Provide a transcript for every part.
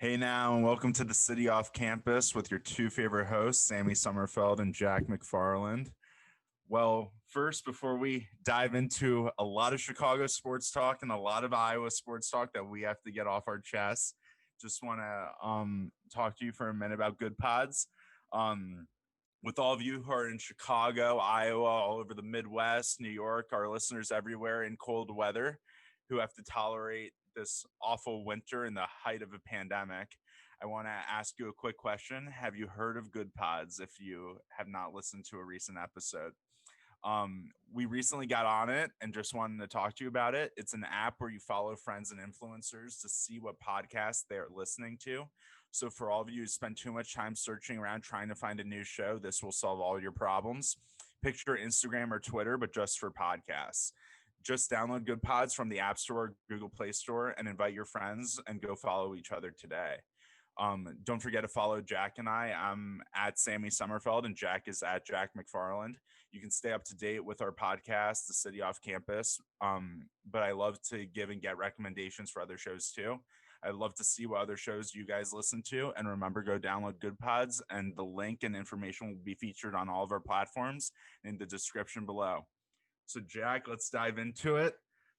Hey now, and welcome to the City Off Campus with your two favorite hosts, Sammy Sommerfeld and Jack McFarland. Well, first, before we dive into a lot of Chicago sports talk and a lot of Iowa sports talk that we have to get off our chests, just want to talk to you for a minute about Good Pods. With all of you who are in Chicago, Iowa, all over the Midwest, New York, our listeners everywhere in cold weather who have to tolerate this awful winter in the height of a pandemic, I want to ask you a quick question. Have you heard of Good Pods if you have not listened to a recent episode? We recently got on it and just wanted to talk to you about it. It's an app where you follow friends and influencers to see what podcasts they're listening to. So for all of you who spend too much time searching around trying to find a new show, this will solve all your problems. Picture Instagram or Twitter, but just for podcasts. Just download Good Pods from the App Store, Google Play Store, and invite your friends and go follow each other today. Don't forget to follow Jack and I. I'm at Sammy Sommerfeld and Jack is at Jack McFarland. You can stay up to date with our podcast, The City Off Campus. But I love to give and get recommendations for other shows too. I'd love to see what other shows you guys listen to. And remember, go download Good Pods, and the link and information will be featured on all of our platforms in the description below. So, Jack, let's dive into it.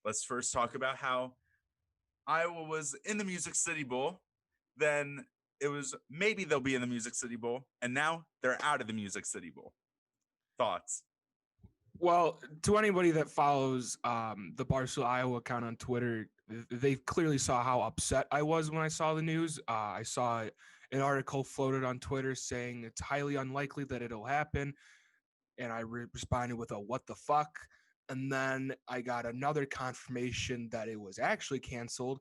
Let's first talk about how Iowa was in the Music City Bowl. Then it was maybe they'll be in the Music City Bowl. And now they're out of the Music City Bowl. Thoughts? Well, to anybody that follows the Barstool Iowa account on Twitter, they clearly saw how upset I was when I saw the news. I saw an article floated on Twitter saying it's highly unlikely that it'll happen. And I responded with a what the fuck. And then I got another confirmation that it was actually canceled.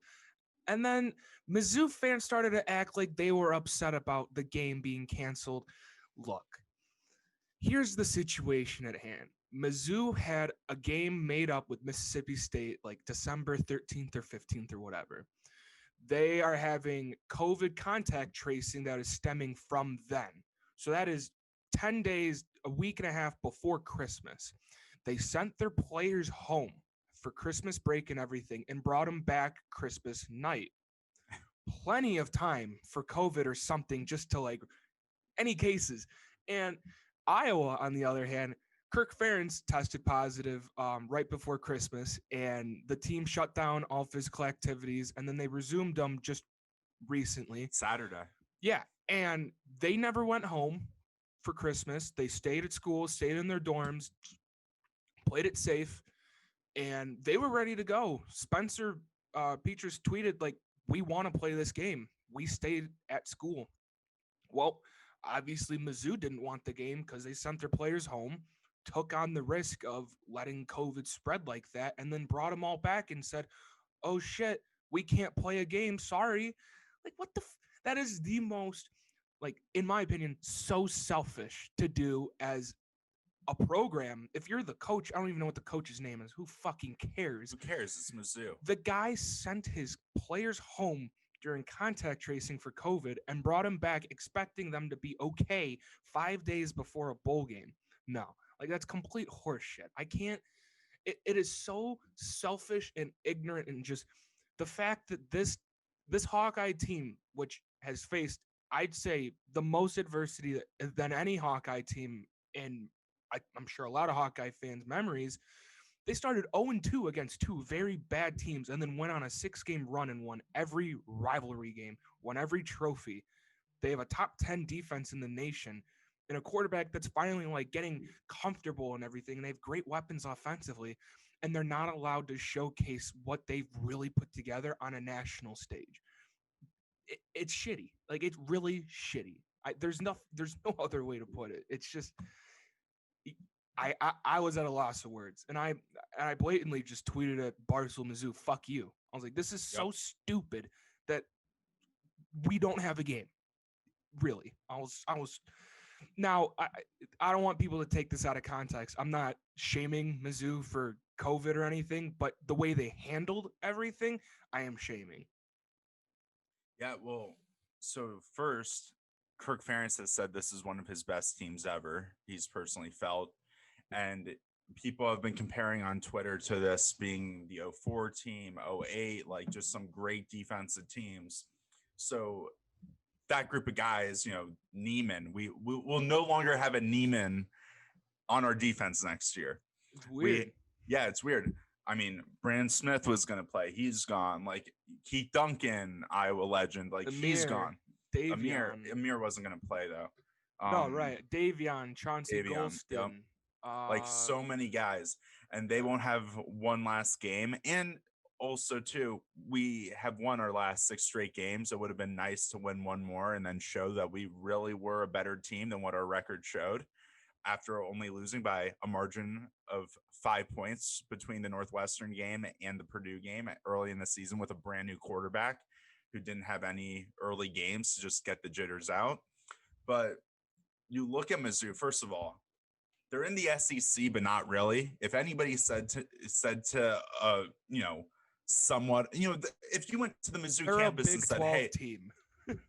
And then Mizzou fans started to act like they were upset about the game being canceled. Look, here's the situation at hand. Mizzou had a game made up with Mississippi State like December 13th or 15th or whatever. They are having COVID contact tracing that is stemming from then. So that is 10 days, a week and a half before Christmas. They sent their players home for Christmas break and everything and brought them back Christmas night. Plenty of time for COVID or something just to like any cases. And Iowa, on the other hand, Kirk Ferentz tested positive right before Christmas, and the team shut down all physical activities, and then they resumed them just recently. Saturday. Yeah, and they never went home for Christmas. They stayed at school, stayed in their dorms, played it safe, and they were ready to go. Spencer Petras tweeted, like, we want to play this game. We stayed at school. Well, obviously Mizzou didn't want the game because they sent their players home, took on the risk of letting COVID spread like that, and then brought them all back and said, oh shit, we can't play a game. Sorry. Like, what the that is the most, like, in my opinion, so selfish to do as a program. If you're the coach, I don't even know what the coach's name is. Who fucking cares? Who cares? It's Mizzou. The guy sent his players home during contact tracing for COVID and brought them back expecting them to be okay 5 days before a bowl game. No, like, that's complete horseshit. I can't, it is so selfish and ignorant, and just the fact that this Hawkeye team, which has faced, I'd say, the most adversity than any Hawkeye team in, I'm sure, a lot of Hawkeye fans' memories, they started 0-2 against two very bad teams and then went on a 6-game run and won every rivalry game, won every trophy. They have a top 10 defense in the nation and a quarterback that's finally like getting comfortable and everything. And they have great weapons offensively, and they're not allowed to showcase what they've really put together on a national stage. It's shitty. Like, it's really shitty. There's no other way to put it. It's just, I was at a loss of words, and I blatantly just tweeted at Barstool Mizzou, fuck you. I was like, this is so stupid that we don't have a game. Really. I was now, I don't want people to take this out of context. I'm not shaming Mizzou for COVID or anything, but the way they handled everything, I am shaming. Yeah, well, so first, Kirk Ferentz has said this is one of his best teams ever. He's personally felt. And people have been comparing on Twitter to this being the 04 team, 08, like just some great defensive teams. So that group of guys, Neiman, we will no longer have a Neiman on our defense next year. It's weird. It's weird. I mean, Brandon Smith was going to play. He's gone. Like Keith Duncan, Iowa legend. Like he's gone. Amir wasn't going to play though. No, right. Davion, Chauncey Golston. Yep. Like so many guys, and they won't have one last game. And also, too, we have won our last 6 straight games. It would have been nice to win one more and then show that we really were a better team than what our record showed after only losing by a margin of 5 points between the Northwestern game and the Purdue game early in the season with a brand new quarterback who didn't have any early games to just get the jitters out. But you look at Mizzou, first of all, they're in the SEC, but not really. If anybody said to somewhat, if you went to the Mizzou campus and said, hey, team.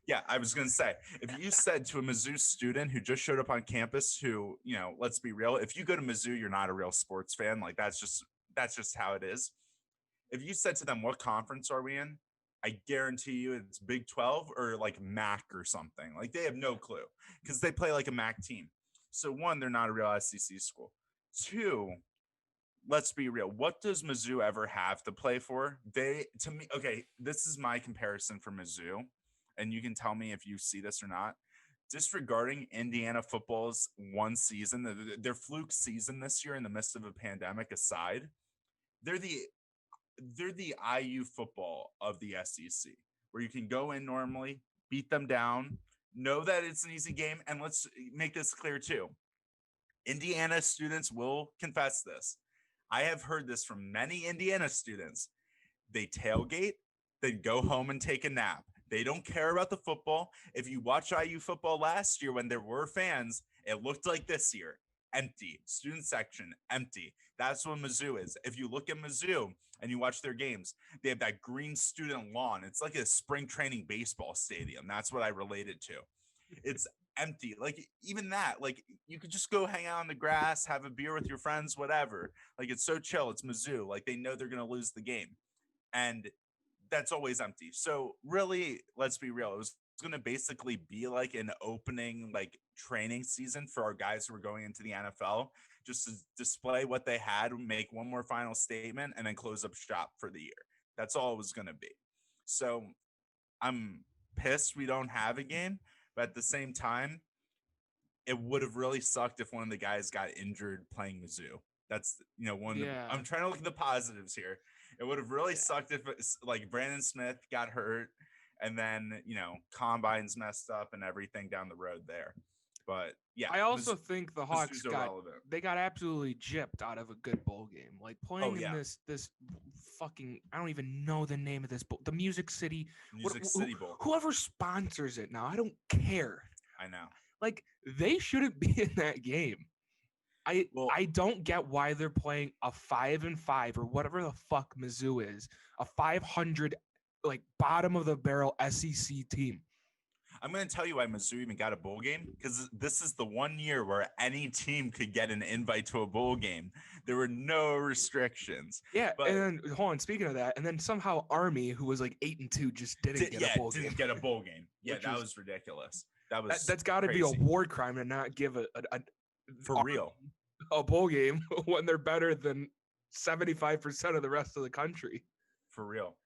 Yeah, I was going to say, if you said to a Mizzou student who just showed up on campus who, let's be real, if you go to Mizzou, you're not a real sports fan. Like that's just how it is. If you said to them, what conference are we in? I guarantee you it's Big 12 or like MAC or something. Like they have no clue because they play like a MAC team. So 1, they're not a real SEC school. 2, let's be real. What does Mizzou ever have to play for? Okay, this is my comparison for Mizzou, and you can tell me if you see this or not. Disregarding Indiana football's one season, their fluke season this year in the midst of a pandemic aside, they're the IU football of the SEC, where you can go in normally, beat them down, know that it's an easy game, and let's make this clear too. Indiana students will confess this. I have heard this from many Indiana students. They tailgate, they go home and take a nap. They don't care about the football. If you watch IU football last year when there were fans, it looked like this year. Empty. Student section, empty. That's what Mizzou is. If you look at Mizzou and you watch their games, they have that green student lawn. It's like a spring training baseball stadium. That's what I related to. It's empty. Like even that, like you could just go hang out on the grass, have a beer with your friends, whatever. Like it's so chill. It's Mizzou. Like they know they're going to lose the game. And that's always empty. So really, let's be real. It was going to basically be like an opening like training season for our guys who were going into the NFL, just to display what they had, make one more final statement, and then close up shop for the year. That's all it was going to be. So I'm pissed we don't have a game, but at the same time, it would have really sucked if one of the guys got injured playing Mizzou. That's, I'm trying to look at the positives here. It would have really sucked if like Brandon Smith got hurt and then, combines messed up and everything down the road there. But yeah, I also think the Hawks got absolutely gypped out of a good bowl game. Like playing in this fucking, I don't even know the name of this bowl, the Music City Bowl. Whoever sponsors it now, I don't care. I know. Like they shouldn't be in that game. I don't get why they're playing a 5-5 or whatever the fuck Mizzou is, a 500 like bottom of the barrel SEC team. I'm going to tell you why Mizzou even got a bowl game, because this is the one year where any team could get an invite to a bowl game. There were no restrictions. Yeah, but, and then hold on, speaking of that, and then somehow Army, who was like 8-2, just didn't get a bowl game. Didn't get a bowl game. Yeah, that was ridiculous. That's got to be a war crime to not give a bowl game when they're better than 75% of the rest of the country. For real.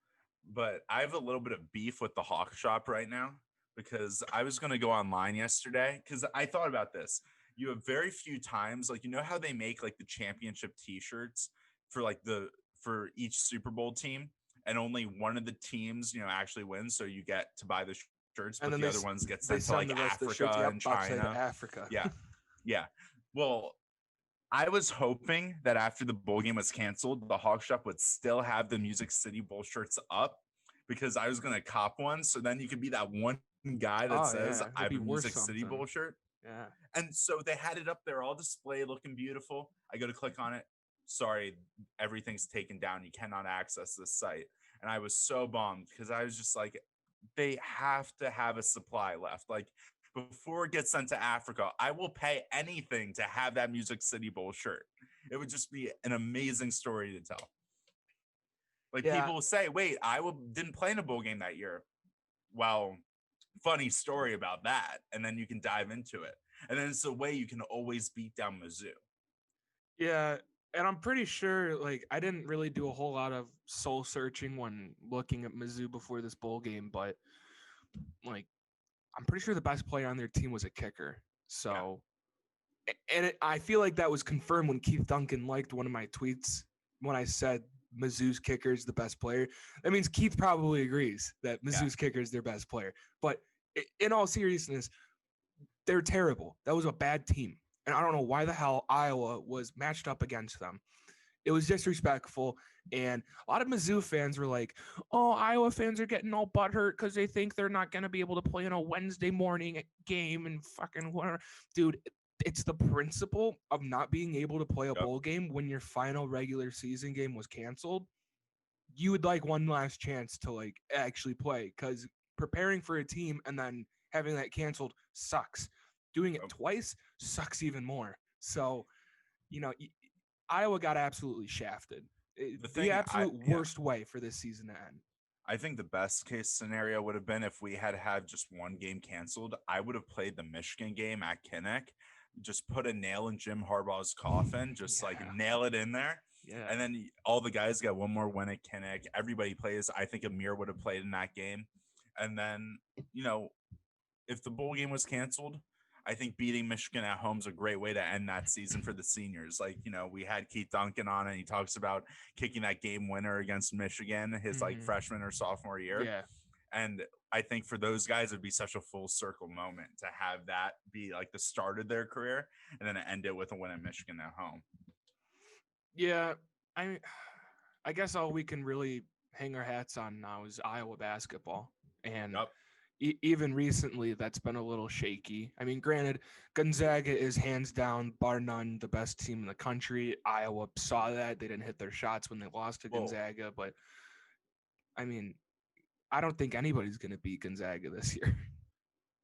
But I have a little bit of beef with the Hawk Shop right now, because I was going to go online yesterday because I thought about this. You have very few times, like, how they make like the championship t-shirts for each Super Bowl team, and only one of the teams, actually wins. So you get to buy the shirts, but the other ones get sent to like Africa and China. Africa. Yeah. Yeah. Well, I was hoping that after the bowl game was canceled, the Hawk Shop would still have the Music City Bowl shirts up, because I was going to cop one. So then you could be that one guy that says, I have a Music City Bowl shirt. Yeah. And so they had it up there, all displayed, looking beautiful. I go to click on it. Sorry, everything's taken down. You cannot access this site. And I was so bummed, because I was just like, they have to have a supply left. Like, before it gets sent to Africa, I will pay anything to have that Music City Bowl shirt. It would just be an amazing story to tell. Like, people will say, wait, Iowa didn't play in a bowl game that year. well, funny story about that. And then you can dive into it. And then it's a way you can always beat down Mizzou. Yeah, and I'm pretty sure like I didn't really do a whole lot of soul searching when looking at Mizzou before this bowl game, but like I'm pretty sure the best player on their team was a kicker. Yeah. So, I feel like that was confirmed when Keith Duncan liked one of my tweets when I said Mizzou's kicker is the best player. That means Keith probably agrees that Mizzou's kicker is their best player. But in all seriousness, they're terrible. That was a bad team. And I don't know why the hell Iowa was matched up against them. It was disrespectful. And a lot of Mizzou fans were like, oh, Iowa fans are getting all butthurt because they think they're not going to be able to play in a Wednesday morning game and fucking whatever. Dude, it's the principle of not being able to play a bowl game when your final regular season game was canceled. You would like one last chance to like actually play because preparing for a team and then having that canceled sucks. Doing it twice sucks even more. So, Iowa got absolutely shafted. The absolute worst way for this season to end. I think the best case scenario would have been if we had just one game canceled. I would have played the Michigan game at Kinnick, just put a nail in Jim Harbaugh's coffin, just like nail it in there. Yeah. And then all the guys got one more win at Kinnick. Everybody plays. I think Amir would have played in that game. And then, if the bowl game was canceled, I think beating Michigan at home is a great way to end that season for the seniors. Like, we had Keith Duncan on, and he talks about kicking that game winner against Michigan his like freshman or sophomore year. Yeah. And I think for those guys, it'd be such a full circle moment to have that be like the start of their career and then end it with a win at Michigan at home. Yeah. I guess all we can really hang our hats on now is Iowa basketball. And even recently, that's been a little shaky. I mean, granted, Gonzaga is hands down, bar none, the best team in the country. Iowa saw that. They didn't hit their shots when they lost to Gonzaga. But, I mean, I don't think anybody's going to beat Gonzaga this year.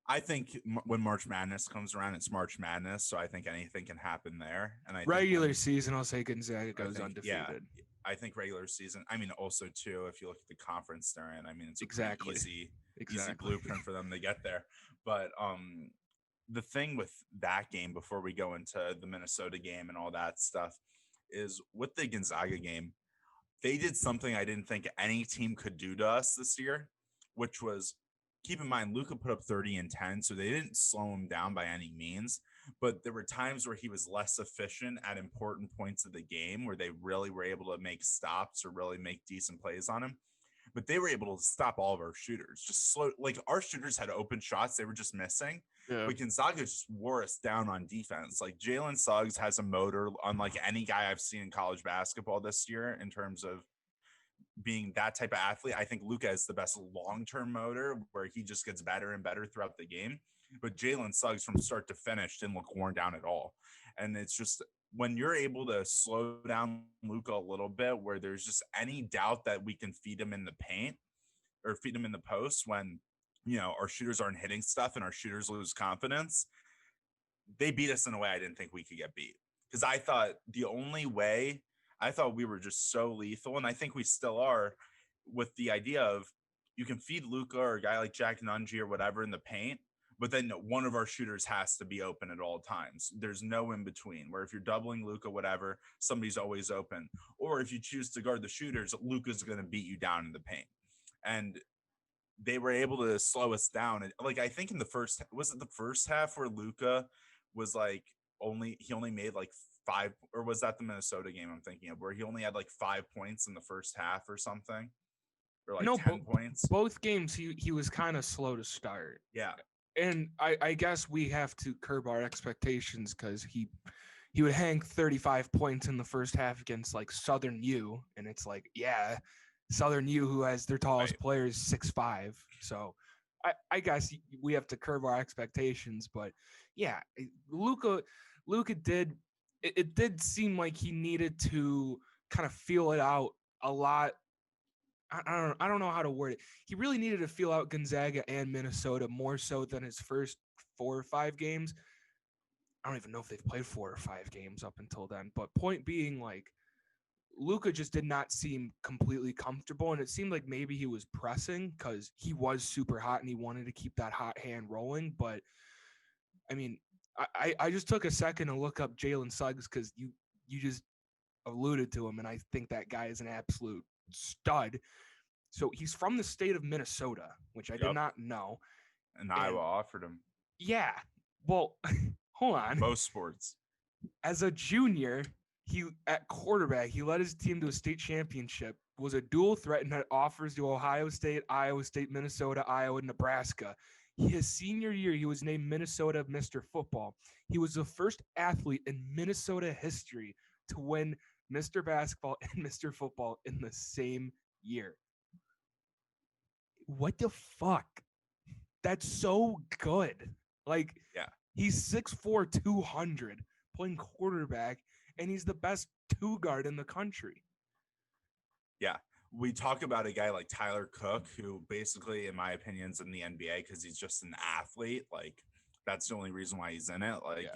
I think when March Madness comes around, it's March Madness. So I think anything can happen there. And regular season, I'll say Gonzaga goes undefeated. Yeah, I think regular season. I mean, also, too, if you look at the conference they're in, I mean, it's easy blueprint for them to get there. But the thing with that game, before we go into the Minnesota game and all that stuff, is with the Gonzaga game, they did something I didn't think any team could do to us this year, which was, keep in mind, Luka put up 30 and 10, so they didn't slow him down by any means. But there were times where he was less efficient at important points of the game where they really were able to make stops or really make decent plays on him. But they were able to stop all of our shooters. Just slow, like our shooters had open shots they were just missing. Yeah. But Gonzaga just wore us down on defense. Like Jalen Suggs has a motor unlike any guy I've seen in college basketball this year in terms of being that type of athlete. I think Luka is the best long-term motor where he just gets better and better throughout the game. But Jalen Suggs from start to finish didn't look worn down at all. And it's just when you're able to slow down Luka a little bit where there's just any doubt that we can feed him in the paint or feed him in the post when, our shooters aren't hitting stuff and our shooters lose confidence, they beat us in a way I didn't think we could get beat. Because I thought we were just so lethal, and I think we still are, with the idea of you can feed Luka or a guy like Jack Nungy or whatever in the paint, but then one of our shooters has to be open at all times. There's no in between, where if you're doubling Luka, whatever, somebody's always open. Or if you choose to guard the shooters, Luka's going to beat you down in the paint. And they were able to slow us down. And like, I think in the first half where Luka was like he only made like 5, or was that the Minnesota game I'm thinking of, where he only had like 5 points in the first half or something, or like 10 points? Both games he was kind of slow to start. Yeah. And I guess we have to curb our expectations because he would hang 35 points in the first half against like Southern U, and it's like, yeah, Southern U, who has their tallest player is 6'5". So I guess we have to curb our expectations. But yeah, Luka did. It did seem like he needed to kind of feel it out a lot. I don't know how to word it. He really needed to feel out Gonzaga and Minnesota more so than his first 4 or 5 games. I don't even know if they've played 4 or 5 games up until then. But point being, like, Luka just did not seem completely comfortable, and it seemed like maybe he was pressing because he was super hot and he wanted to keep that hot hand rolling. But I mean, I just took a second to look up Jalen Suggs because you just alluded to him, and I think that guy is an absolute stud. So he's from the state of Minnesota, which I did not know. And Iowa offered him. Yeah. Well, hold on. Most sports. As a junior, he at quarterback, he led his team to a state championship, was a dual threat and had offers to Ohio State, Iowa State, Minnesota, Iowa, Nebraska. His senior year, he was named Minnesota Mr. Football. He was the first athlete in Minnesota history to win Mr. Basketball and Mr. Football in the same year. What the fuck? That's so good. Like, yeah, he's 6'4", 200, playing quarterback, and he's the best two guard in the country. Yeah. We talk about a guy like Tyler Cook, who basically, in my opinion, is in the NBA because he's just an athlete. Like, that's the only reason why he's in it. Like,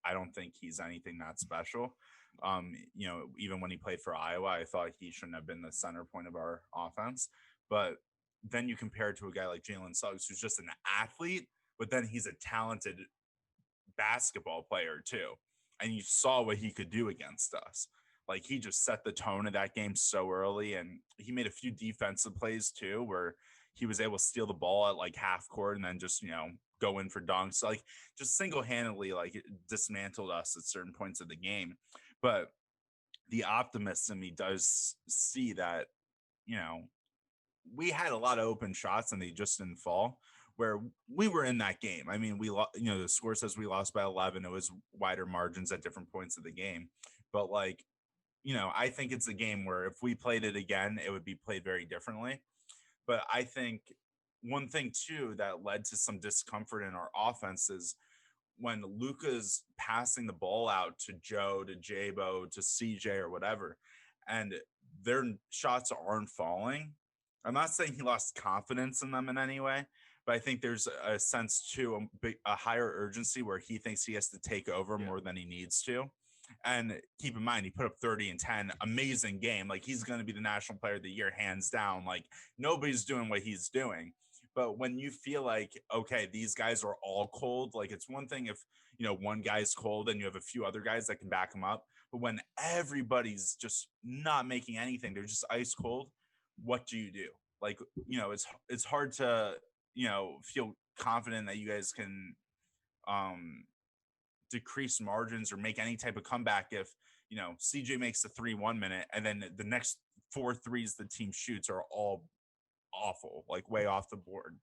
I don't think he's anything that special. Even when he played for Iowa, I thought he shouldn't have been the center point of our offense. But then you compare it to a guy like Jalen Suggs, who's just an athlete, but then he's a talented basketball player too. And you saw what he could do against us. Like, he just set the tone of that game so early, and he made a few defensive plays too, where he was able to steal the ball at like half court and then just, go in for dunks. Like, just single-handedly, like, dismantled us at certain points of the game. But the optimist in me does see that, we had a lot of open shots and they just didn't fall, where we were in that game. I mean, the score says we lost by 11. It was wider margins at different points of the game. But like, I think it's a game where if we played it again, it would be played very differently. But I think one thing too that led to some discomfort in our offense is when Luka's passing the ball out to Joe, to Jabo, to CJ or whatever, and their shots aren't falling. I'm not saying he lost confidence in them in any way, but I think there's a sense too, a higher urgency where he thinks he has to take over more than he needs to. And keep in mind, he put up 30 and 10, amazing game. Like, he's going to be the national player of the year, hands down. Like, nobody's doing what he's doing. But when you feel like, okay, these guys are all cold, like, it's one thing if, one guy's cold and you have a few other guys that can back him up. But when everybody's just not making anything, they're just ice cold, what do you do? Like, it's hard to, feel confident that you guys can decrease margins or make any type of comeback if, CJ makes the 3-1 minute and then the next 4 threes the team shoots are all awful, like way off the board.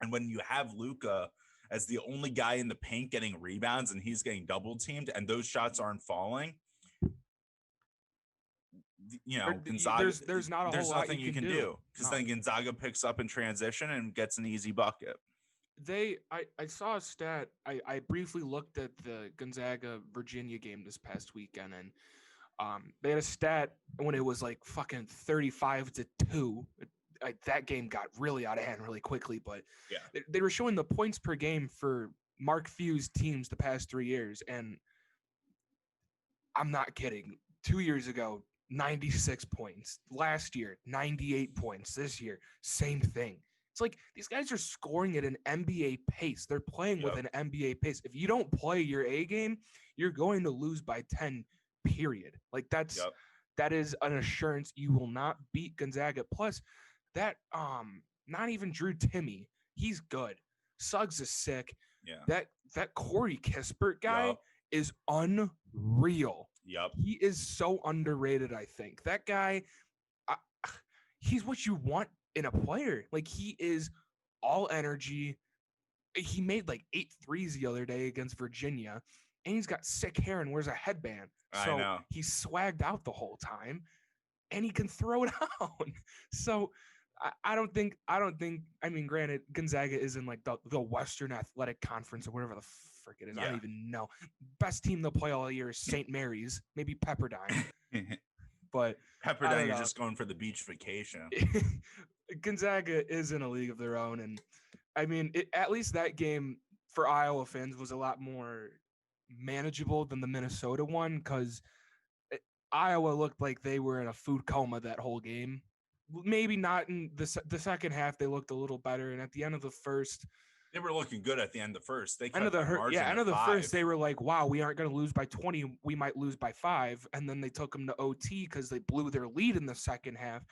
And when you have Luka as the only guy in the paint getting rebounds and he's getting double teamed and those shots aren't falling, Gonzaga, there's nothing you can do because then Gonzaga picks up in transition and gets an easy bucket. I saw a stat. I briefly looked at the Gonzaga Virginia game this past weekend, and they had a stat when it was like fucking 35-2. That game got really out of hand really quickly, but they were showing the points per game for Mark Few's teams the past 3 years, and I'm not kidding. 2 years ago, 96 points. Last year, 98 points. This year, same thing. It's like these guys are scoring at an NBA pace. They're playing with an NBA pace. If you don't play your A game, you're going to lose by 10, period. Like, that is an assurance you will not beat Gonzaga. Plus, that not even Drew Timme, he's good. Suggs is sick. Yeah. That Corey Kispert guy is unreal. Yep. He is so underrated, I think. That guy, he's what you want in a player. Like, he is all energy. He made like 8 threes the other day against Virginia, and he's got sick hair and wears a headband. So I know. He's swagged out the whole time, and he can throw it out. So I don't think, I mean, granted, Gonzaga is in like the Western Athletic Conference or whatever the frick it is. I don't even know. Best team they'll play all year is St. Mary's, maybe Pepperdine. But Pepperdine, you're just going for the beach vacation. Gonzaga is in a league of their own. And I mean, at least that game for Iowa fans was a lot more manageable than the Minnesota one, because Iowa looked like they were in a food coma that whole game. Maybe not in the second half. They looked a little better, and at the end of the first, They were looking good at the end of the first. They end cut of the that margin end to of the 5. first, they were like, "Wow, we aren't going to lose by 20. We might lose by 5." And then they took them to OT because they blew their lead in the second half.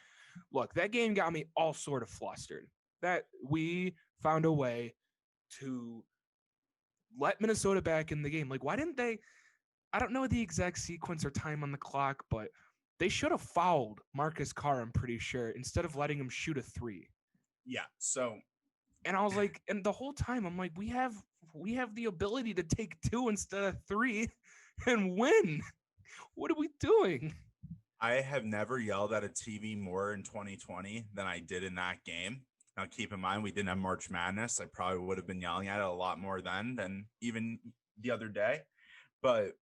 Look, that game got me all sort of flustered. That we found a way to let Minnesota back in the game. Like, why didn't they? I don't know the exact sequence or time on the clock, but they should have fouled Marcus Carr, I'm pretty sure, instead of letting him shoot a 3. Yeah. So, and I was like, and the whole time I'm like, we have the ability to take 2 instead of 3 and win. What are we doing? I have never yelled at a TV more in 2020 than I did in that game. Now, keep in mind, we didn't have March Madness. I probably would have been yelling at it a lot more then than even the other day. But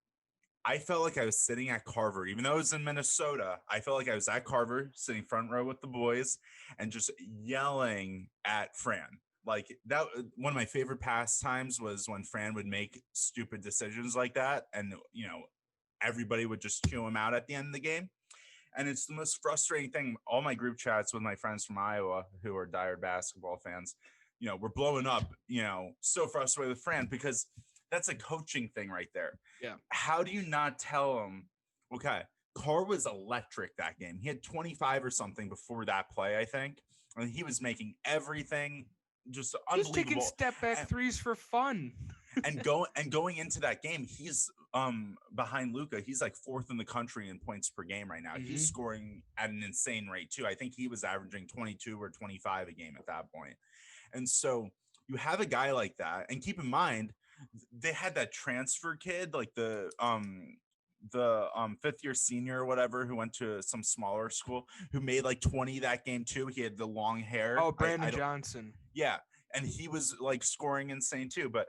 I felt like I was sitting at Carver, even though it was in Minnesota. I felt like I was at Carver, sitting front row with the boys, and just yelling at Fran. Like that, one of my favorite pastimes was when Fran would make stupid decisions like that, and everybody would just chew him out at the end of the game. And it's the most frustrating thing. All my group chats with my friends from Iowa who are diehard basketball fans, we're blowing up, so frustrated with Fran because that's a coaching thing right there. Yeah. How do you not tell him, okay, Carr was electric that game. He had 25 or something before that play, I think. And he was making everything just unbelievable. Just taking step back threes for fun. and going into that game, he's behind Luka. He's like 4th in the country in points per game right now. Mm-hmm. He's scoring at an insane rate too. I think he was averaging 22 or 25 a game at that point. And so you have a guy like that, and keep in mind they had that transfer kid, like the 5th year senior or whatever, who went to some smaller school, who made like 20 that game too. He had the long hair. Oh, Brandon Johnson. Yeah. And he was like scoring insane too. But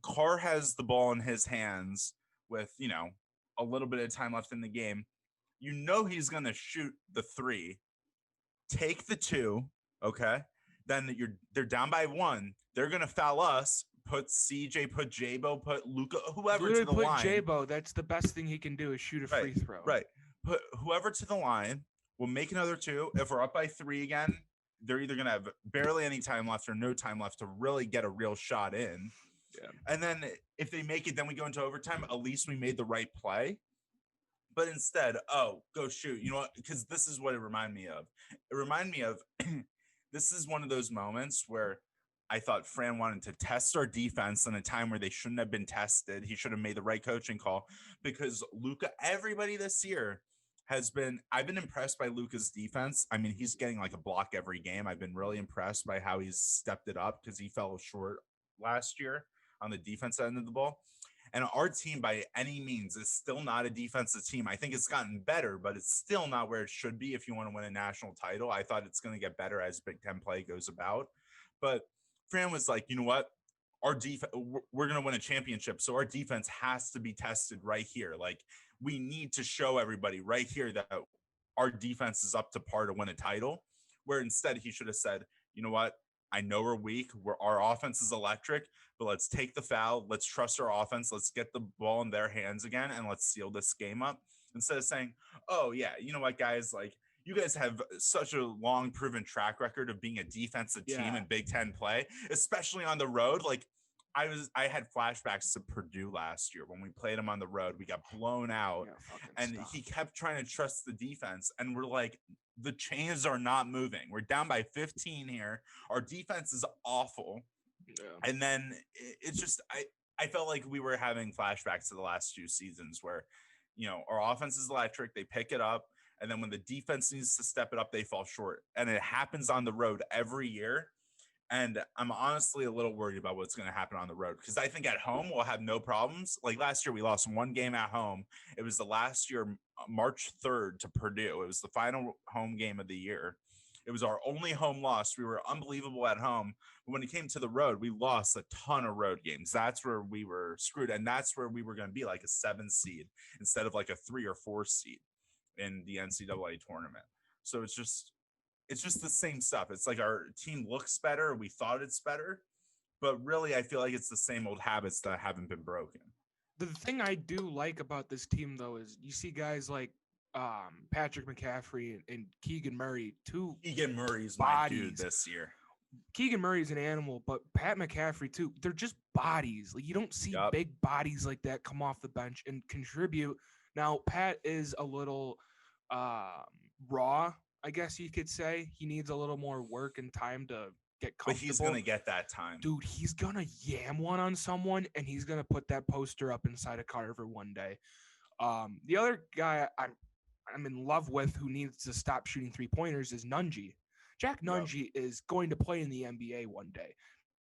Carr has the ball in his hands with, a little bit of time left in the game. He's going to shoot the 3, take the 2. Okay. Then they're down by 1. They're going to foul us. Put CJ, put Jabo, put Luka, whoever to the line. Put Jabo. That's the best thing he can do is shoot a free throw. Right. Put whoever to the line. We'll make another 2. If we're up by 3 again, they're either going to have barely any time left or no time left to really get a real shot in. Yeah. And then if they make it, then we go into overtime. At least we made the right play. But instead, go shoot. You know what? Because this is what it reminded me of. It reminded me of this is one of those moments where I thought Fran wanted to test our defense in a time where they shouldn't have been tested. He should have made the right coaching call because Luka, everybody this year I've been impressed by Luka's defense. I mean, he's getting like a block every game. I've been really impressed by how he's stepped it up because he fell short last year on the defense end of the ball. And our team by any means is still not a defensive team. I think it's gotten better, but it's still not where it should be if you want to win a national title. I thought it's going to get better as Big Ten play goes about. But Fran was like, you know what? Our defense, we're going to win a championship. So our defense has to be tested right here. Like we need to show everybody right here that our defense is up to par to win a title, where instead he should have said, you know what? I know we're weak. Our offense is electric, but let's take the foul. Let's trust our offense. Let's get the ball in their hands again, and let's seal this game up. Instead of saying, oh, yeah, you know what, guys, like you guys have such a long proven track record of being a defensive team in Big Ten play, especially on the road. Like I had flashbacks to Purdue last year when we played them on the road. We got blown out, and he kept trying to trust the defense, and we're like, the chains are not moving. We're down by 15 here. Our defense is awful. Yeah. And then it's just, I felt like we were having flashbacks to the last 2 seasons where, our offense is electric. They pick it up. And then when the defense needs to step it up, they fall short. And it happens on the road every year. And I'm honestly a little worried about what's going to happen on the road because I think at home we'll have no problems. Like last year, we lost 1 game at home. It was the last year, March 3rd to Purdue. It was the final home game of the year. It was our only home loss. We were unbelievable at home. But when it came to the road, we lost a ton of road games. That's where we were screwed. And that's where we were going to be like a 7 seed instead of like a 3 or 4 seed in the NCAA tournament. So it's just the same stuff. It's like our team looks better. We thought it's better, but really I feel like it's the same old habits that haven't been broken. The thing I do like about this team though, is you see guys like Patrick McCaffery and Keegan Murray, two Keegan Murray's my dude bodies. this year. Keegan Murray's an animal, but Pat McCaffery too. They're just bodies. Like you don't see big bodies like that come off the bench and contribute. Now Pat is a little raw, I guess you could say. He needs a little more work and time to get comfortable. But he's gonna get that time, dude. He's gonna yam one on someone, and he's gonna put that poster up inside a Carver one day. The other guy I'm in love with who needs to stop shooting 3-pointers is Nunji. Jack Nunji is going to play in the NBA one day,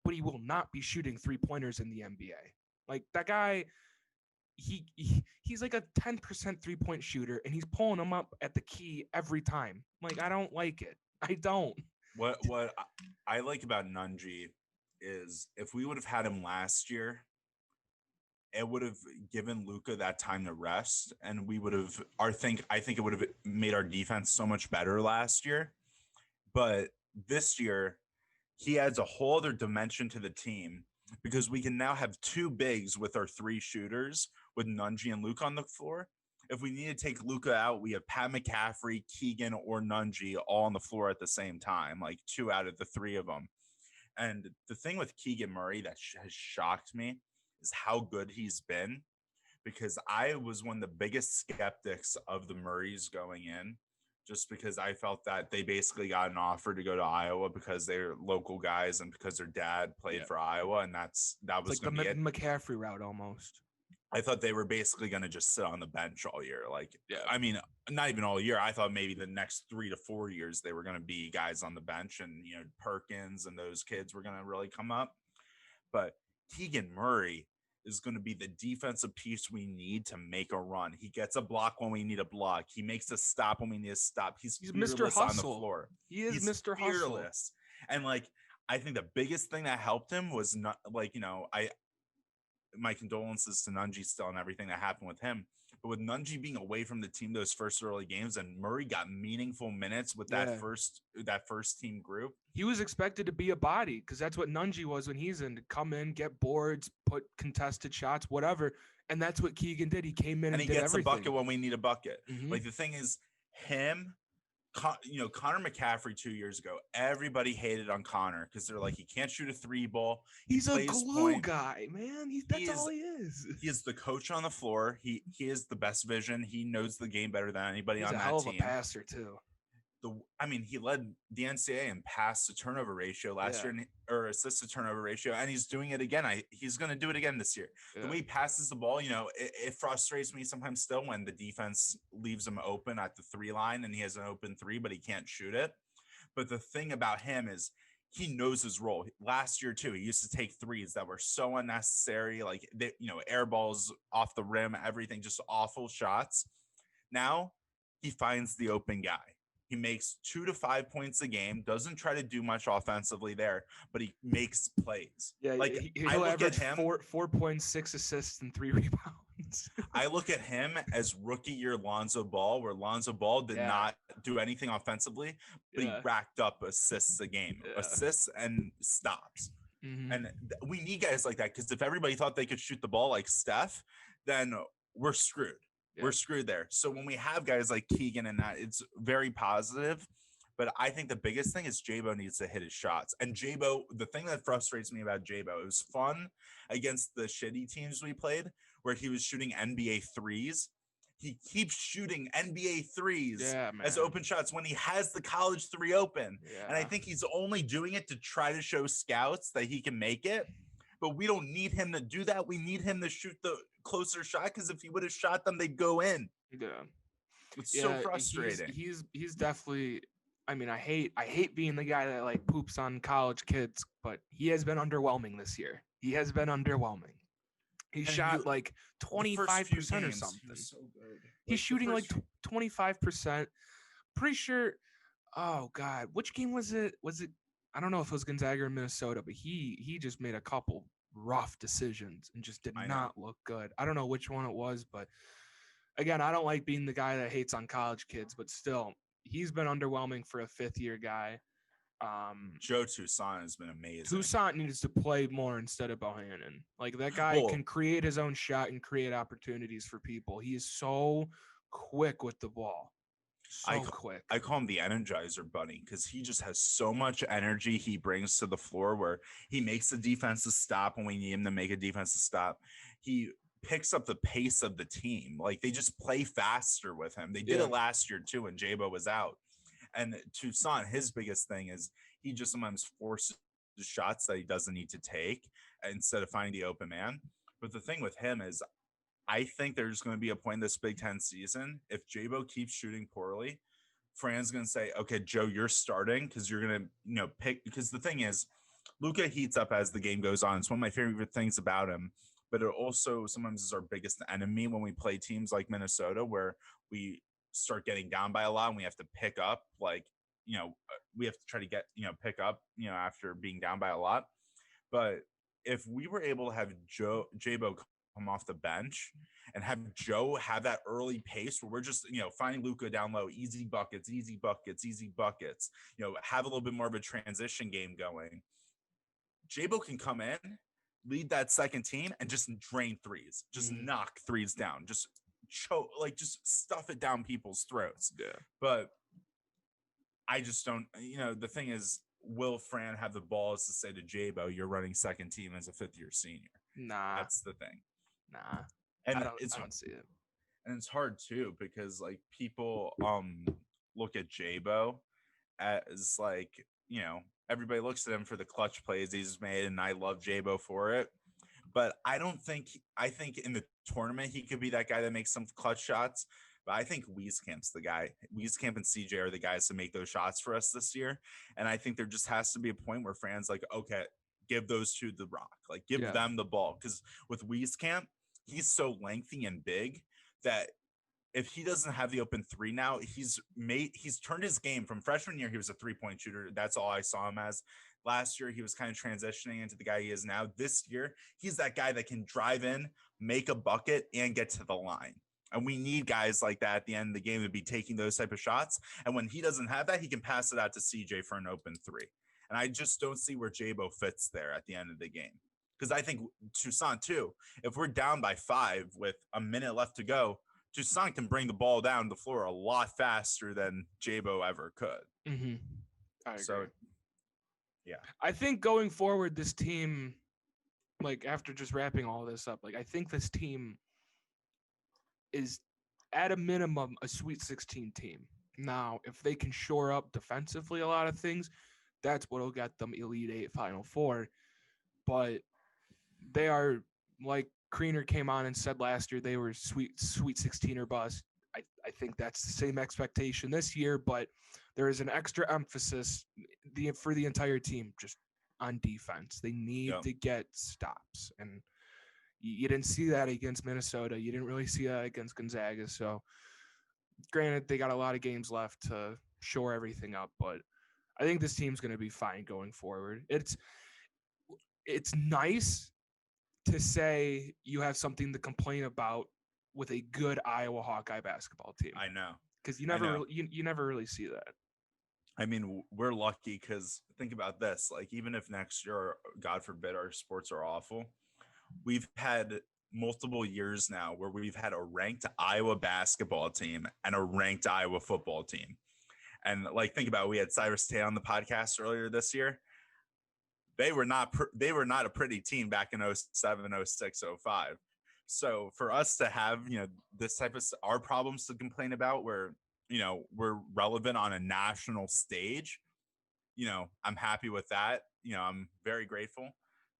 but he will not be shooting 3-pointers in the NBA. Like that guy, he's like a 10% 3-point shooter, and he's pulling them up at the key every time. Like I don't like it. I don't. What I like about Nunji is if we would have had him last year, it would have given Luka that time to rest, and we would have I think it would have made our defense so much better last year. But this year, he adds a whole other dimension to the team because we can now have 2 bigs with our 3 shooters with Nunji and Luka on the floor. If we need to take Luka out, we have Pat McCaffery, Keegan, or Nunji all on the floor at the same time, like 2 out of the 3 of them. And the thing with Keegan Murray that has shocked me is how good he's been, because I was one of the biggest skeptics of the Murrays going in, just because I felt that they basically got an offer to go to Iowa because they're local guys and because their dad played for Iowa, and that was like the McCaffery route almost. I thought they were basically going to just sit on the bench all year. I mean, not even all year. I thought maybe the next 3 to 4 years they were going to be guys on the bench, and Perkins and those kids were going to really come up. But Keegan Murray is going to be the defensive piece we need to make a run. He gets a block when we need a block. He makes a stop when we need a stop. He's Mr. Hustle on the floor. He is Mr. Fearless. And I think the biggest thing that helped him was not my condolences to Nunji still and everything that happened with him. But with Nunji being away from the team those first early games, and Murray got meaningful minutes with that first team group. He was expected to be a body because that's what Nunji was when he's in, to come in, get boards, put contested shots, whatever. And that's what Keegan did. He came in and he did gets everything. a bucket when we need a bucket. Mm-hmm. Like the thing is, him, Connor McCaffery 2 years ago, everybody hated on Connor because they're like, he can't shoot a 3 ball. He's a glue guy, man. That's all he is. He is the coach on the floor. He is the best vision. He knows the game better than anybody on that team. He's a hell of a passer too. He led the NCAA in pass to turnover ratio last year, or assist to turnover ratio, and he's doing it again. He's going to do it again this year. The way he passes the ball, it frustrates me sometimes still when the defense leaves him open at the 3 line and he has an open 3, but he can't shoot it. But the thing about him is he knows his role. Last year too, he used to take 3s that were so unnecessary, air balls off the rim, everything, just awful shots. Now he finds the open guy. He makes 2 to 5 points a game, doesn't try to do much offensively there, but he makes plays. Yeah, he'll average 4.6 assists and 3 rebounds. I look at him as rookie year Lonzo Ball, where Lonzo Ball did not do anything offensively, but he racked up assists a game, assists and stops. Mm-hmm. And we need guys like that, because if everybody thought they could shoot the ball like Steph, then we're screwed. We're screwed there. So when we have guys like Keegan and that, it's very positive. But I think the biggest thing is J-Bo needs to hit his shots. And J-Bo, the thing that frustrates me about J-Bo, it was fun against the shitty teams we played where he was shooting NBA threes. He keeps shooting NBA threes as open shots when he has the college 3 open. Yeah. And I think he's only doing it to try to show scouts that he can make it. But we don't need him to do that. We need him to shoot the closer shot, because if he would have shot them, they'd go in. Yeah. It's so frustrating. He's definitely, I hate being the guy that poops on college kids, but he has been underwhelming this year. He has been underwhelming. He shot 25% or something. So good. He's shooting 25%. Pretty sure. Oh God, which game was it? I don't know if it was Gonzaga or Minnesota, but he just made a couple rough decisions and just did not look good. I don't know which one it was, but again, I don't like being the guy that hates on college kids, but still, he's been underwhelming for a 5th-year guy. Joe Toussaint has been amazing. Toussaint needs to play more instead of Bohannon. That guy can create his own shot and create opportunities for people. He is so quick with the ball. I So quick. I call him the Energizer Bunny because he just has so much energy he brings to the floor where he makes the defensive stop when we need him to make a defensive stop. He picks up the pace of the team. Like they just play faster with him. They did Yeah. it last year too when Jabo was out. And Toussaint, his biggest thing is he just sometimes forces shots that he doesn't need to take instead of finding the open man. But the thing with him is I think there's going to be a point in this Big Ten season. If Jabo keeps shooting poorly, Fran's going to say, okay, Joe, you're starting because you're going to, pick. Because the thing is, Luka heats up as the game goes on. It's one of my favorite things about him. But it also sometimes is our biggest enemy when we play teams like Minnesota, where we start getting down by a lot and we have to pick up. We have to try to pick up, after being down by a lot. But if we were able to have Jabo come off the bench and have Joe have that early pace where we're just, finding Luka down low, easy buckets, have a little bit more of a transition game going. Jabo can come in, lead that second team, and just drain threes, just knock threes down, just choke, just stuff it down people's throats. Yeah. But I just don't, the thing is, will Fran have the balls to say to Jabo, you're running second team as a fifth-year senior? Nah. That's the thing. Nah. And I don't see it. And it's hard too because people look at Jabo as everybody looks at him for the clutch plays he's made, and I love Jabo for it. But I think in the tournament he could be that guy that makes some clutch shots. But I think Wieskamp's the guy. Wieskamp and CJ are the guys to make those shots for us this year. And I think there just has to be a point where Fran's like, okay, give those two the rock. Give them the ball. Because with Wieskamp, he's so lengthy and big that if he doesn't have the open three now, he's turned his game from freshman year. He was a 3-point shooter. That's all I saw him as. Last year, he was kind of transitioning into the guy he is now. This year, he's that guy that can drive in, make a bucket, and get to the line. And we need guys like that at the end of the game to be taking those type of shots. And when he doesn't have that, he can pass it out to CJ for an open three. And I just don't see where Jabo fits there at the end of the game. Because I think Toussaint, too, if we're down by 5 with a minute left to go, Toussaint can bring the ball down the floor a lot faster than Jabo ever could. Mm-hmm. I agree. So, yeah. I think going forward, this team, after just wrapping all this up, I think this team is at a minimum a Sweet 16 team. Now, if they can shore up defensively a lot of things, that's what'll get them Elite 8, Final 4. But they are, like Kriener came on and said last year, they were Sweet 16 or bust. I think that's the same expectation this year, but there is an extra emphasis for the entire team just on defense. They need to get stops, and you didn't see that against Minnesota. You didn't really see that against Gonzaga. So, granted, they got a lot of games left to shore everything up, but I think this team's going to be fine going forward. It's nice to say you have something to complain about with a good Iowa Hawkeye basketball team. I know. Because you never really see that. I mean, we're lucky because think about this. Even if next year, God forbid, our sports are awful, we've had multiple years now where we've had a ranked Iowa basketball team and a ranked Iowa football team. And think about it, we had Cyrus Tay on the podcast earlier this year. They were not a pretty team back in 07, 06, 05. So for us to have, this type of our problems to complain about where, we're relevant on a national stage, I'm happy with that. I'm very grateful.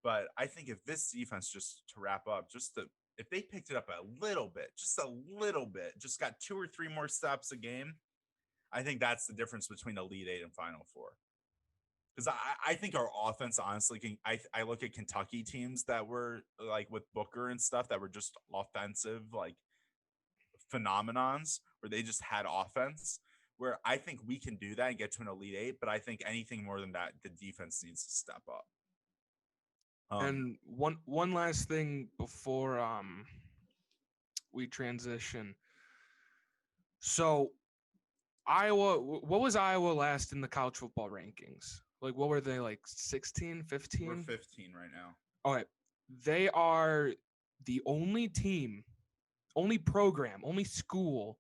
But I think if this defense, just to wrap up, if they picked it up a little bit, just got 2 or 3 more steps a game, I think that's the difference between Elite 8 and Final 4. Because I think our offense, honestly, I look at Kentucky teams that were with Booker and stuff that were just offensive, phenomenons where they just had offense, where I think we can do that and get to an Elite 8. But I think anything more than that, the defense needs to step up. And one last thing before we transition. So Iowa, what was Iowa last in the college football rankings? What were they, 16, 15? We're 15 right now. All right. They are the only team, only program, only school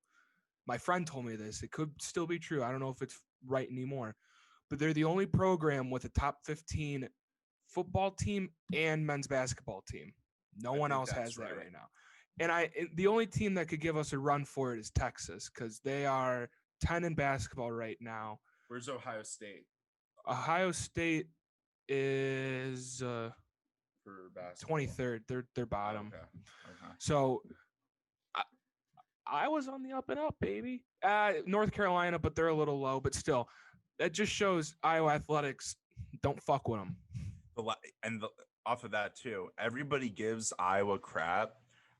My friend told me this. It could still be true. I don't know if it's right anymore, but they're the only program with a top 15 football team and men's basketball team. No I one think else that's has that right. right now. And the only team that could give us a run for it is Texas, because they are 10 in basketball right now. Where's Ohio State Ohio State is for basketball? 23rd. They're bottom. Okay. So I was on the up and up, baby. North Carolina, but they're a little low. But still, that just shows Iowa athletics don't fuck with them. Off of that too, everybody gives Iowa crap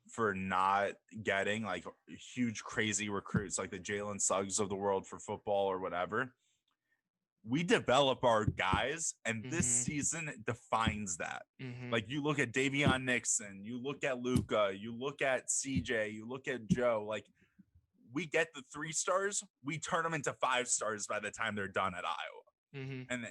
for not getting like huge crazy recruits like the Jalen Suggs of the world for football or whatever. We develop our guys, and this season defines that. Like you look at Davion Nixon, you look at Luca, you look at CJ, you look at Joe. Like we get the 3 stars, we turn them into 5 stars by the time they're done at Iowa. And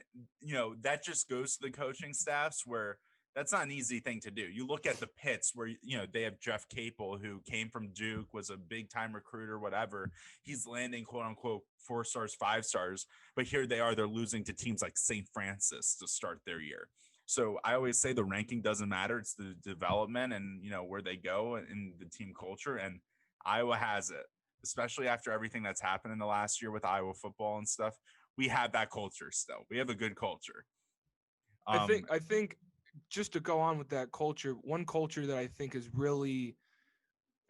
that just goes to the coaching staffs where that's not an easy thing to do. You look at the Pits where, they have Jeff Capel, who came from Duke, was a big time recruiter, whatever. He's landing quote unquote 4 stars, 5 stars, but here they are, they're losing to teams like St. Francis to start their year. So I always say the ranking doesn't matter. It's the development and, where they go in the team culture, and Iowa has it, especially after everything that's happened in the last year with Iowa football and stuff. We have that culture still. We have a good culture. I think just to go on with that culture, one culture that I think is really,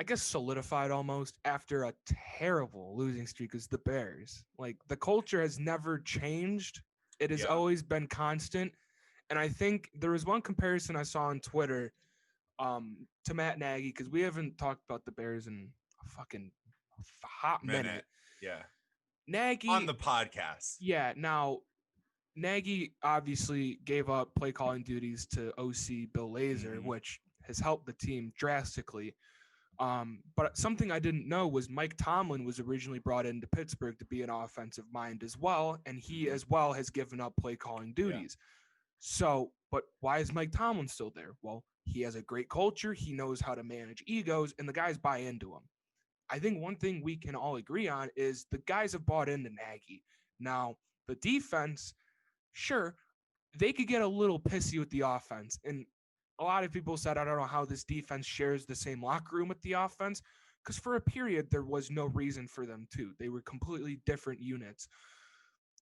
I guess, solidified almost after a terrible losing streak is the Bears. Like the culture has never changed. It has always been constant. And I think there was one comparison I saw on Twitter to Matt Nagy, because we haven't talked about the Bears in a fucking hot minute. Yeah. Nagy on the podcast. Yeah. Now, Nagy obviously gave up play calling duties to OC Bill Lazor, which has helped the team drastically. But something I didn't know was Mike Tomlin was originally brought into Pittsburgh to be an offensive mind as well, and he as well has given up play calling duties. So, but why is Mike Tomlin still there? Well, he has a great culture. He knows how to manage egos, and the guys buy into him. I think one thing we can all agree on is the guys have bought into Nagy. Now, the defense, sure, they could get a little pissy with the offense. And a lot of people said, I don't know how this defense shares the same locker room with the offense, because for a period, there was no reason for them to. They were completely different units.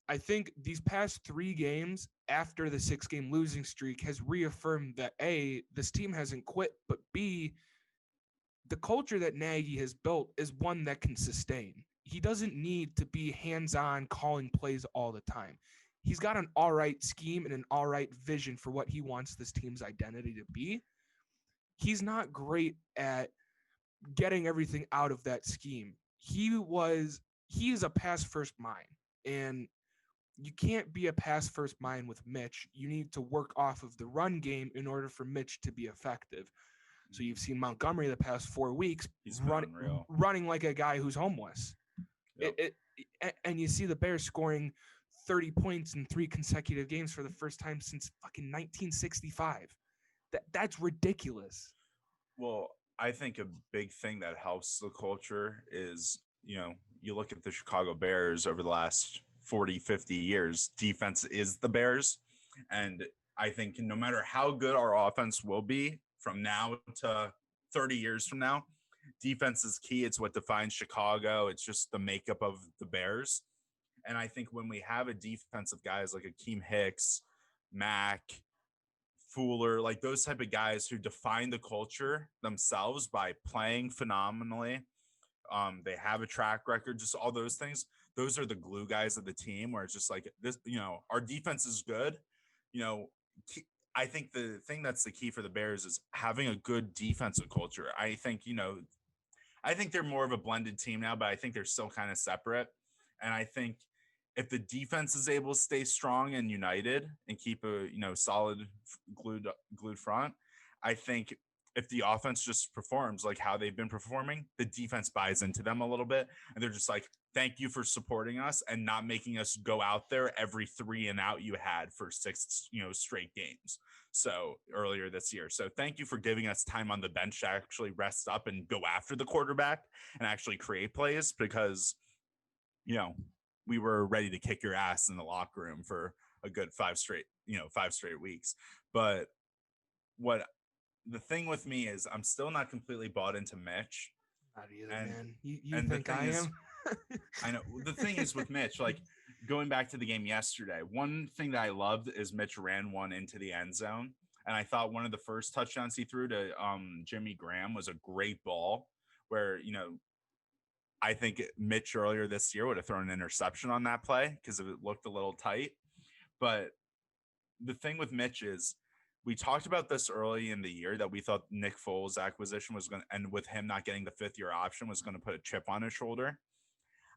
I think these past 3 games after the 6-game losing streak has reaffirmed that A, this team hasn't quit, but B, the culture that Nagy has built is one that can sustain. He doesn't need to be hands-on calling plays all the time. He's got an all right scheme and an all right vision for what he wants this team's identity to be. He's not great at getting everything out of that scheme. He is a pass-first mind, and you can't be a pass-first mind with Mitch. You need to work off of the run game in order for Mitch to be effective. So you've seen Montgomery the past 4 weeks running like a guy who's homeless. Yep. And you see the Bears scoring 30 points in 3 consecutive games for the first time since fucking 1965. That's ridiculous. Well, I think a big thing that helps the culture is, you look at the Chicago Bears over the last 40, 50 years, defense is the Bears. And I think no matter how good our offense will be from now to 30 years from now, defense is key. It's what defines Chicago. It's just the makeup of the Bears. And I think when we have a defensive guys like Akeem Hicks, Mack, Fuller, like those type of guys who define the culture themselves by playing phenomenally, they have a track record, just all those things. Those are the glue guys of the team where it's just like this, our defense is good. I think the thing that's the key for the Bears is having a good defensive culture. I think they're more of a blended team now, but I think they're still kind of separate. And I think if the defense is able to stay strong and united and keep a, solid glued front, I think if the offense just performs like how they've been performing, the defense buys into them a little bit. And they're just like, thank you for supporting us and not making us go out there every 3-and-out you had for 6, straight games. So earlier this year. So thank you for giving us time on the bench to actually rest up and go after the quarterback and actually create plays, because, we were ready to kick your ass in the locker room for a good 5 straight weeks. But what the thing with me is, I'm still not completely bought into Mitch. Not either, And man. You and the think thing I is, am? I know the thing is with Mitch, like going back to the game yesterday, one thing that I loved is Mitch ran one into the end zone. And I thought one of the first touchdowns he threw to Jimmy Graham was a great ball where, I think Mitch earlier this year would have thrown an interception on that play because it looked a little tight. But the thing with Mitch is, we talked about this early in the year that we thought Nick Foles' acquisition was going to, and with him not getting the 5th-year option, was going to put a chip on his shoulder.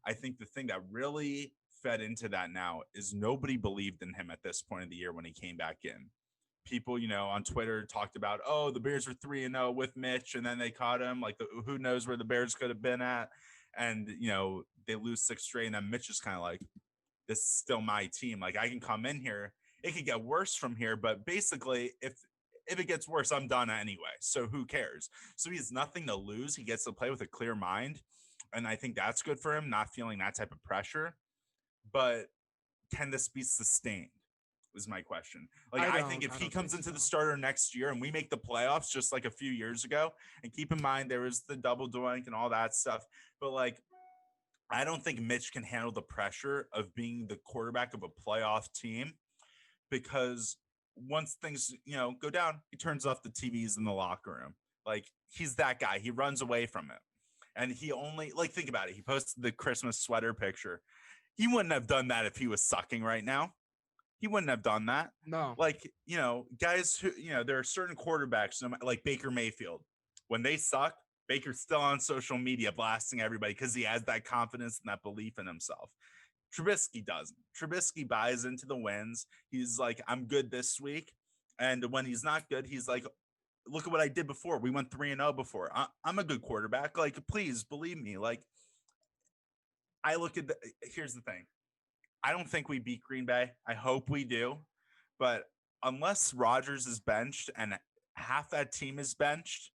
I think the thing that really fed into that now is nobody believed in him at this point of the year when he came back in. People, on Twitter talked about, oh, the Bears were 3-0 with Mitch, and then they caught him. Like, who knows where the Bears could have been at? And, they lose 6 straight, and then Mitch is kind of like, this is still my team. Like, I can come in here. It could get worse from here, but basically, if it gets worse, I'm done anyway. So who cares? So he has nothing to lose. He gets to play with a clear mind. And I think that's good for him, not feeling that type of pressure. But can this be sustained? Was my question. Like, I think if he comes into the starter next year and we make the playoffs just like a few years ago, and keep in mind there was the double doink and all that stuff, but like, I don't think Mitch can handle the pressure of being the quarterback of a playoff team, because once things, go down, he turns off the TVs in the locker room. Like, he's that guy. He runs away from it. And he only, like, think about it. He posted the Christmas sweater picture. He wouldn't have done that if he was sucking right now. He wouldn't have done that. No. Like, guys who, there are certain quarterbacks, like Baker Mayfield. When they suck, Baker's still on social media blasting everybody because he has that confidence and that belief in himself. Trubisky doesn't. Trubisky buys into the wins. He's like, I'm good this week. And when he's not good, he's like, look at what I did before. We went 3-0 before. I'm a good quarterback. Like, please believe me. Like, I look at here's the thing. I don't think we beat Green Bay. I hope we do. But unless Rodgers is benched and half that team is benched,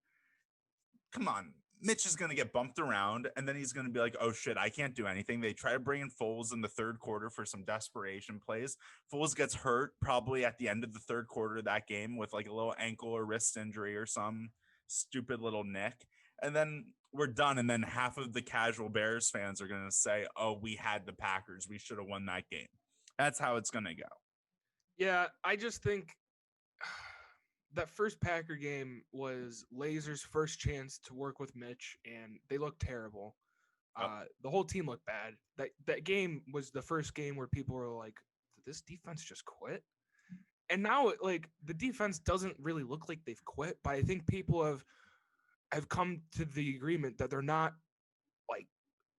come on. Mitch is going to get bumped around, and then he's going to be like, oh, shit, I can't do anything. They try to bring in Foles in the third quarter for some desperation plays. Foles gets hurt probably at the end of the third quarter of that game with like a little ankle or wrist injury or some stupid little nick. And then we're done. And then half of the casual Bears fans are going to say, oh, we had the Packers. We should have won that game. That's how it's going to go. Yeah, I just think that first Packer game was Lazer's first chance to work with Mitch, and they looked terrible. The whole team looked bad. That game was the first game where people were like, did this defense just quit? And now, like, the defense doesn't really look like they've quit, but I think people have come to the agreement that they're not, like,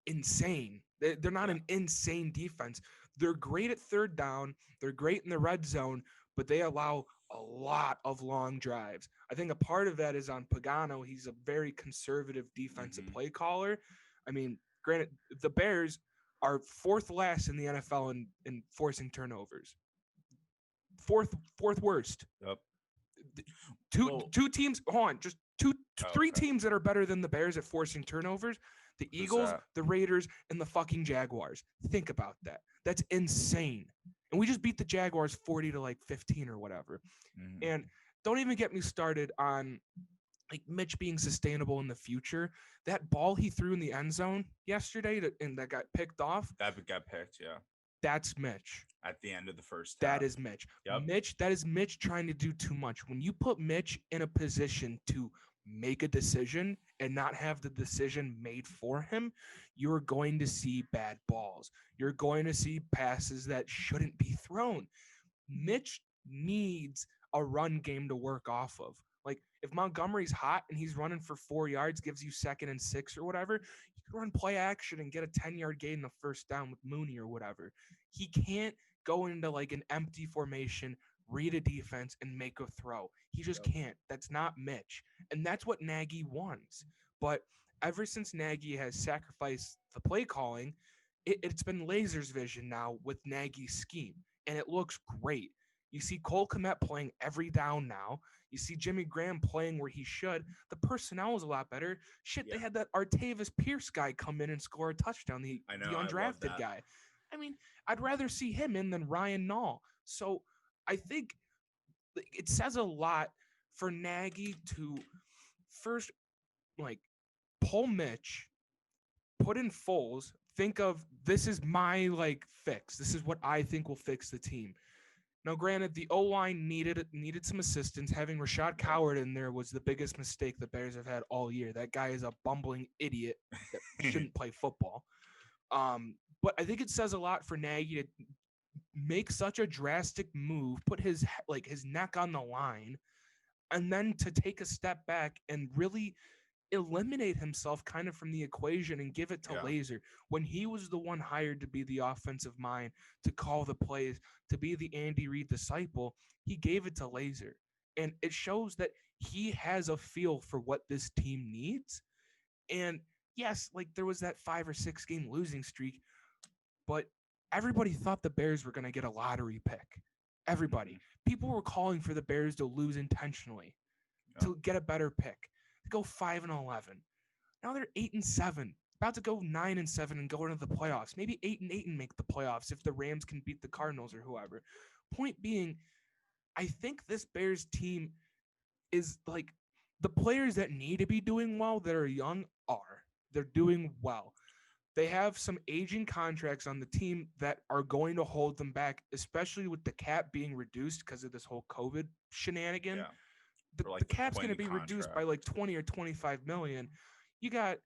insane. They're not an insane defense. They're great at third down. They're great in the red zone, but they allow a lot of long drives. I think a part of that is on Pagano. He's a very conservative defensive play caller. I mean, granted, the Bears are 4th last in the NFL in forcing turnovers. Fourth worst. Yep. Two teams. Hold on, just three teams that are better than the Bears at forcing turnovers: the Eagles, the Raiders, and the fucking Jaguars. Think about that. That's insane. And we just beat the Jaguars 40-15 or whatever. And don't even get me started on like Mitch being sustainable in the future. That ball he threw in the end zone yesterday and that got picked off. That got picked, yeah. That's Mitch. At the end of the first half. That is Mitch. Yep. That is Mitch trying to do too much. When you put Mitch in a position to make a decision and not have the decision made for him, you're going to see bad balls. You're going to see passes that shouldn't be thrown. Mitch needs a run game to work off of. Like, if Montgomery's hot and he's running for 4 yards, gives you 2nd and 6 or whatever, you can run play action and get a 10-yard gain in the first down with Mooney or whatever. He can't go into like an empty formation, read a defense, and make a throw. He just can't. That's not Mitch. And that's what Nagy wants. But ever since Nagy has sacrificed the play calling, it's been Laser's vision now with Nagy's scheme, and it looks great. You see Cole Kmet playing every down now. You see Jimmy Graham playing where he should. The personnel is a lot better. Shit, they had that Artavis Pierce guy come in and score a touchdown, the I love undrafted that. guy. I mean, I'd rather see him in than Ryan Nall. So I think it says a lot for Nagy to first, like, pull Mitch, put in Foles, think of this is my fix. This is what I think will fix the team. Now, granted, the O-line needed some assistance. Having Rashad Coward in there was the biggest mistake the Bears have had all year. That guy is a bumbling idiot that shouldn't play football. But I think it says a lot for Nagy to make such a drastic move, put his neck on the line, and then to take a step back and really eliminate himself kind of from the equation and give it to Laser when he was the one hired to be the offensive mind, to call the plays, to be the Andy Reid disciple. He gave it to Laser, and it shows that he has a feel for what this team needs. And yes, there was that 5 or 6 game losing streak, but everybody thought the Bears were going to get a lottery pick. Everybody. People were calling for the Bears to lose intentionally, to get a better pick, to go 5-11. Now they're 8-7, about to go 9-7 and go into the playoffs. Maybe 8-8 and make the playoffs if the Rams can beat the Cardinals or whoever. Point being, I think this Bears team is the players that need to be doing well that are young are. They're doing well. They have some aging contracts on the team that are going to hold them back, especially with the cap being reduced because of this whole COVID shenanigan. The cap's going to be reduced by 20 or 25 million. You got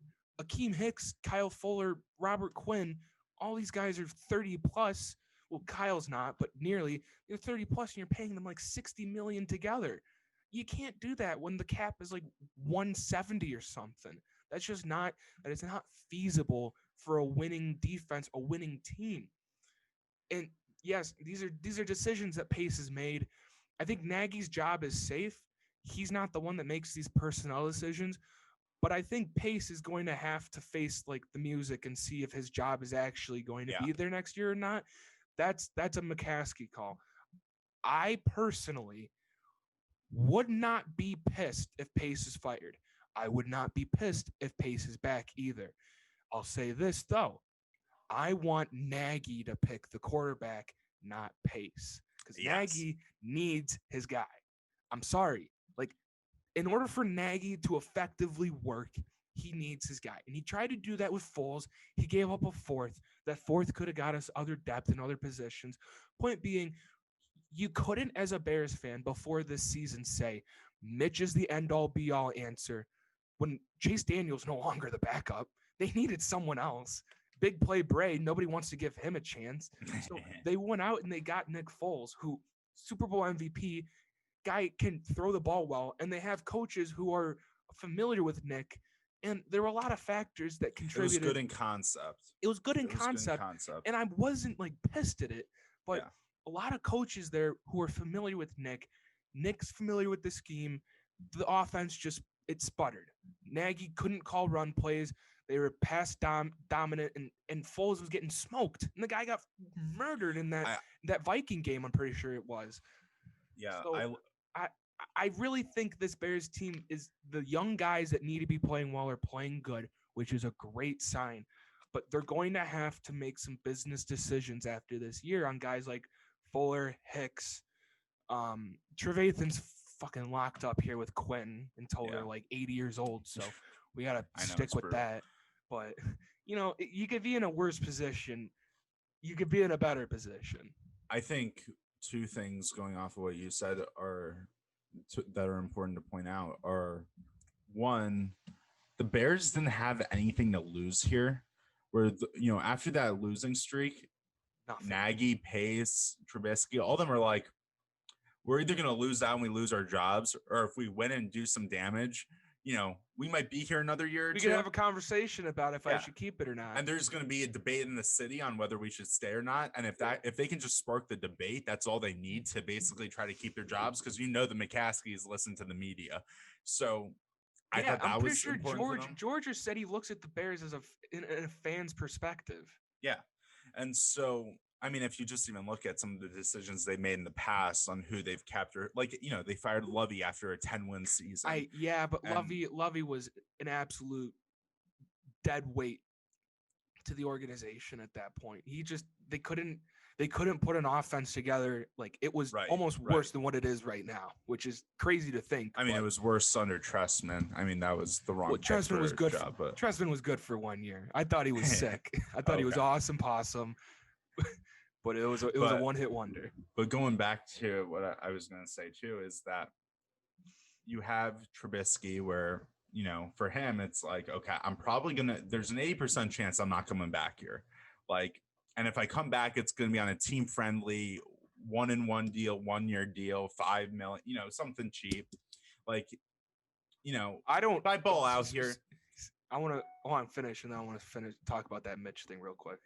Akeem Hicks, Kyle Fuller, Robert Quinn. All these guys are 30 plus. Well, Kyle's not, but nearly. They're 30 plus, and you're paying them 60 million together. You can't do that when the cap is 170 or something. That is not feasible for a winning defense, a winning team. And yes, these are decisions that Pace has made. I think Nagy's job is safe. He's not the one that makes these personnel decisions, but I think Pace is going to have to face the music and see if his job is actually going to be there next year or not. That's a McCaskey call. I personally would not be pissed if Pace is fired. I would not be pissed if Pace is back either. I'll say this, though. I want Nagy to pick the quarterback, not Pace, because Nagy needs his guy. I'm sorry. In order for Nagy to effectively work, he needs his guy. And he tried to do that with Foles. He gave up a fourth. That fourth could have got us other depth in other positions. Point being, you couldn't, as a Bears fan, before this season say, Mitch is the end-all, be-all answer when Chase Daniel's no longer the backup. They needed someone else. Big play Bray, nobody wants to give him a chance. So they went out and they got Nick Foles, who Super Bowl MVP, guy can throw the ball well, and they have coaches who are familiar with Nick, and there were a lot of factors that contributed. It was good in concept. It was good in concept, and I wasn't pissed at it, but a lot of coaches there who are familiar with Nick. Nick's familiar with the scheme. The offense it sputtered. Nagy couldn't call run plays. They were pass dominant, and Foles was getting smoked, and the guy got murdered in that Viking game. I'm pretty sure it was. Yeah, so I really think this Bears team is the young guys that need to be playing well are playing good, which is a great sign. But they're going to have to make some business decisions after this year on guys like Fuller, Hicks. Trevathan's fucking locked up here with Quentin until they're 80 years old. So we got to stick with that. But, you could be in a worse position. You could be in a better position. I think two things going off of what you said that are important to point out are, one, the Bears didn't have anything to lose here. Where after that losing streak, Nagy, Pace, Trubisky, all of them are we're either going to lose out and we lose our jobs, or if we win and do some damage, we might be here another year or two. We can have a conversation about if I should keep it or not. And there's going to be a debate in the city on whether we should stay or not. And if they can just spark the debate, that's all they need to basically try to keep their jobs, because the McCaskies listen to the media. So I thought that I'm pretty was sure important. Georgia said he looks at the Bears as in a fan's perspective. Yeah. And so, I mean, if you just even look at some of the decisions they made in the past on who they've kept, or like, they fired Lovey after a 10-win season. But And Lovey was an absolute dead weight to the organization at that point. They couldn't put an offense together. Like, it was almost worse than what it is right now, which is crazy to think. I mean, it was worse under Trestman. I mean, that was the wrong. Trestman was good. Trestman was good for 1 year. I thought he was sick. I thought he was awesome possum, but it was a one-hit wonder. But going back to what I was going to say too is that you have Trubisky, where for him it's like, okay, I'm probably there's an 80% chance I'm not coming back here, like, and if I come back, it's going to be on a team friendly 1-and-1 deal, 1-year deal, $5 million, something cheap, like, I don't. If I ball out here, I want to finish, and then I want to talk about that Mitch thing real quick.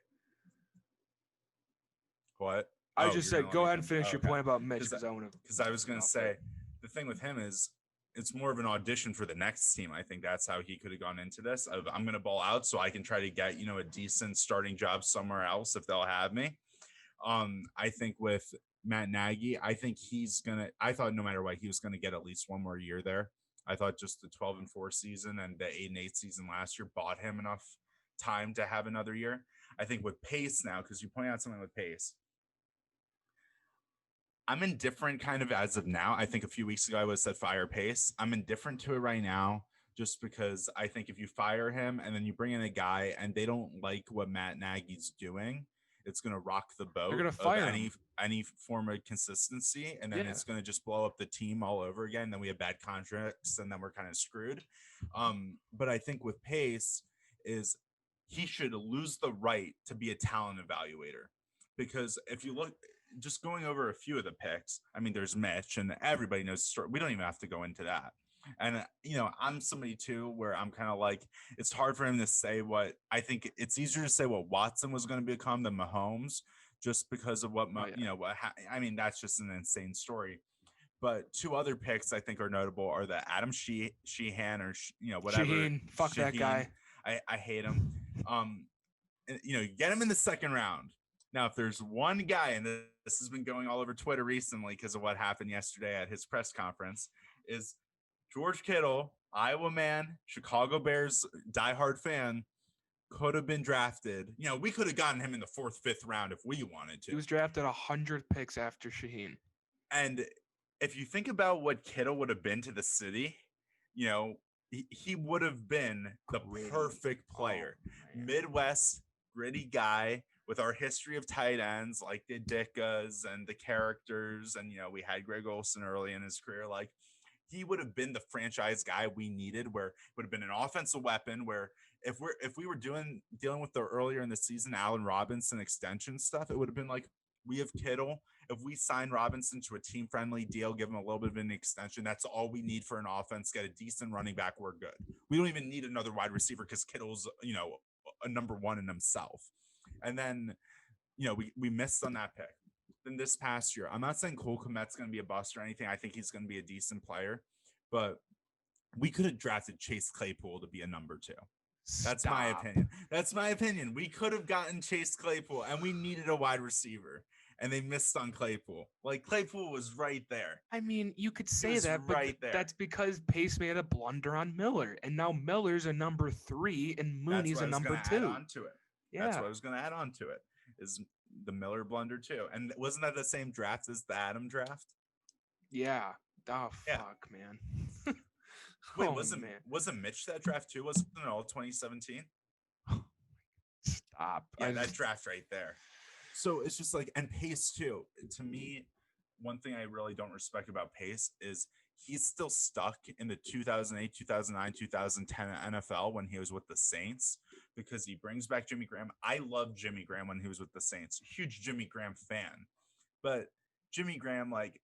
What? I just said go ahead and finish your point about Mitch, because I was going to say the thing with him is it's more of an audition for the next team. I think that's how he could have gone into this. I'm going to ball out so I can try to get, a decent starting job somewhere else if they'll have me. I think with Matt Nagy, I thought no matter what, he was going to get at least one more year there. I thought just the 12-4 season and the 8-8 season last year bought him enough time to have another year. I think with Pace now, because you point out something with Pace, I'm indifferent kind of as of now. I think a few weeks ago I would have said fire Pace. I'm indifferent to it right now, just because I think if you fire him and then you bring in a guy and they don't like what Matt Nagy's doing, it's going to rock the boat. They're going to fire any form of consistency, and then it's going to just blow up the team all over again. Then we have bad contracts, and then we're kind of screwed. But I think with Pace is he should lose the right to be a talent evaluator, because if you look, just going over a few of the picks, I mean, there's Mitch, and everybody knows the story. We don't even have to go into that. And, I'm somebody too, where I'm kind of like, it's hard for him to say what I think. It's easier to say what Watson was going to become than Mahomes, just because of what, I mean, that's just an insane story. But two other picks I think are notable are the Adam Sheehan or, whatever. Shaheen, fuck Shaheen. That guy. I hate him. Get him in the second round. Now, if there's one guy, and this has been going all over Twitter recently because of what happened yesterday at his press conference, is George Kittle, Iowa man, Chicago Bears diehard fan, could have been drafted. We could have gotten him in the 4th, 5th round if we wanted to. He was drafted 100 picks after Shaheen. And if you think about what Kittle would have been to the city, he would have been the perfect player. Midwest, gritty guy with our history of tight ends like the Dickas and the characters. And, we had Greg Olsen early in his career. Like, he would have been the franchise guy we needed, where it would have been an offensive weapon, where if we were dealing with the earlier in the season Allen Robinson extension stuff, it would have been like, we have Kittle. If we sign Robinson to a team-friendly deal, give him a little bit of an extension, that's all we need for an offense. Get a decent running back, we're good. We don't even need another wide receiver because Kittle's, a number one in himself. And then, we missed on that pick. Then this past year, I'm not saying Cole Kmet's going to be a bust or anything. I think he's going to be a decent player. But we could have drafted Chase Claypool to be a number 2. That's my opinion. That's my opinion. We could have gotten Chase Claypool, and we needed a wide receiver, and they missed on Claypool. Like, Claypool was right there. I mean, you could say that, but that's because Pace made a blunder on Miller, and now Miller's a number 3, and Mooney's a number 2. Add on to it. Yeah. That's what I was going to add on to it, is the Miller blunder too. And wasn't that the same draft as the Adam draft? Yeah. Oh, fuck, man. Wait, wasn't Mitch that draft too? Wasn't it all 2017? Stop. Yeah, that draft right there. So it's just like, and Pace too. To me, one thing I really don't respect about Pace is he's still stuck in the 2008, 2009, 2010 NFL when he was with the Saints, because he brings back Jimmy Graham. I loved Jimmy Graham when he was with the Saints. Huge Jimmy Graham fan. But Jimmy Graham, like,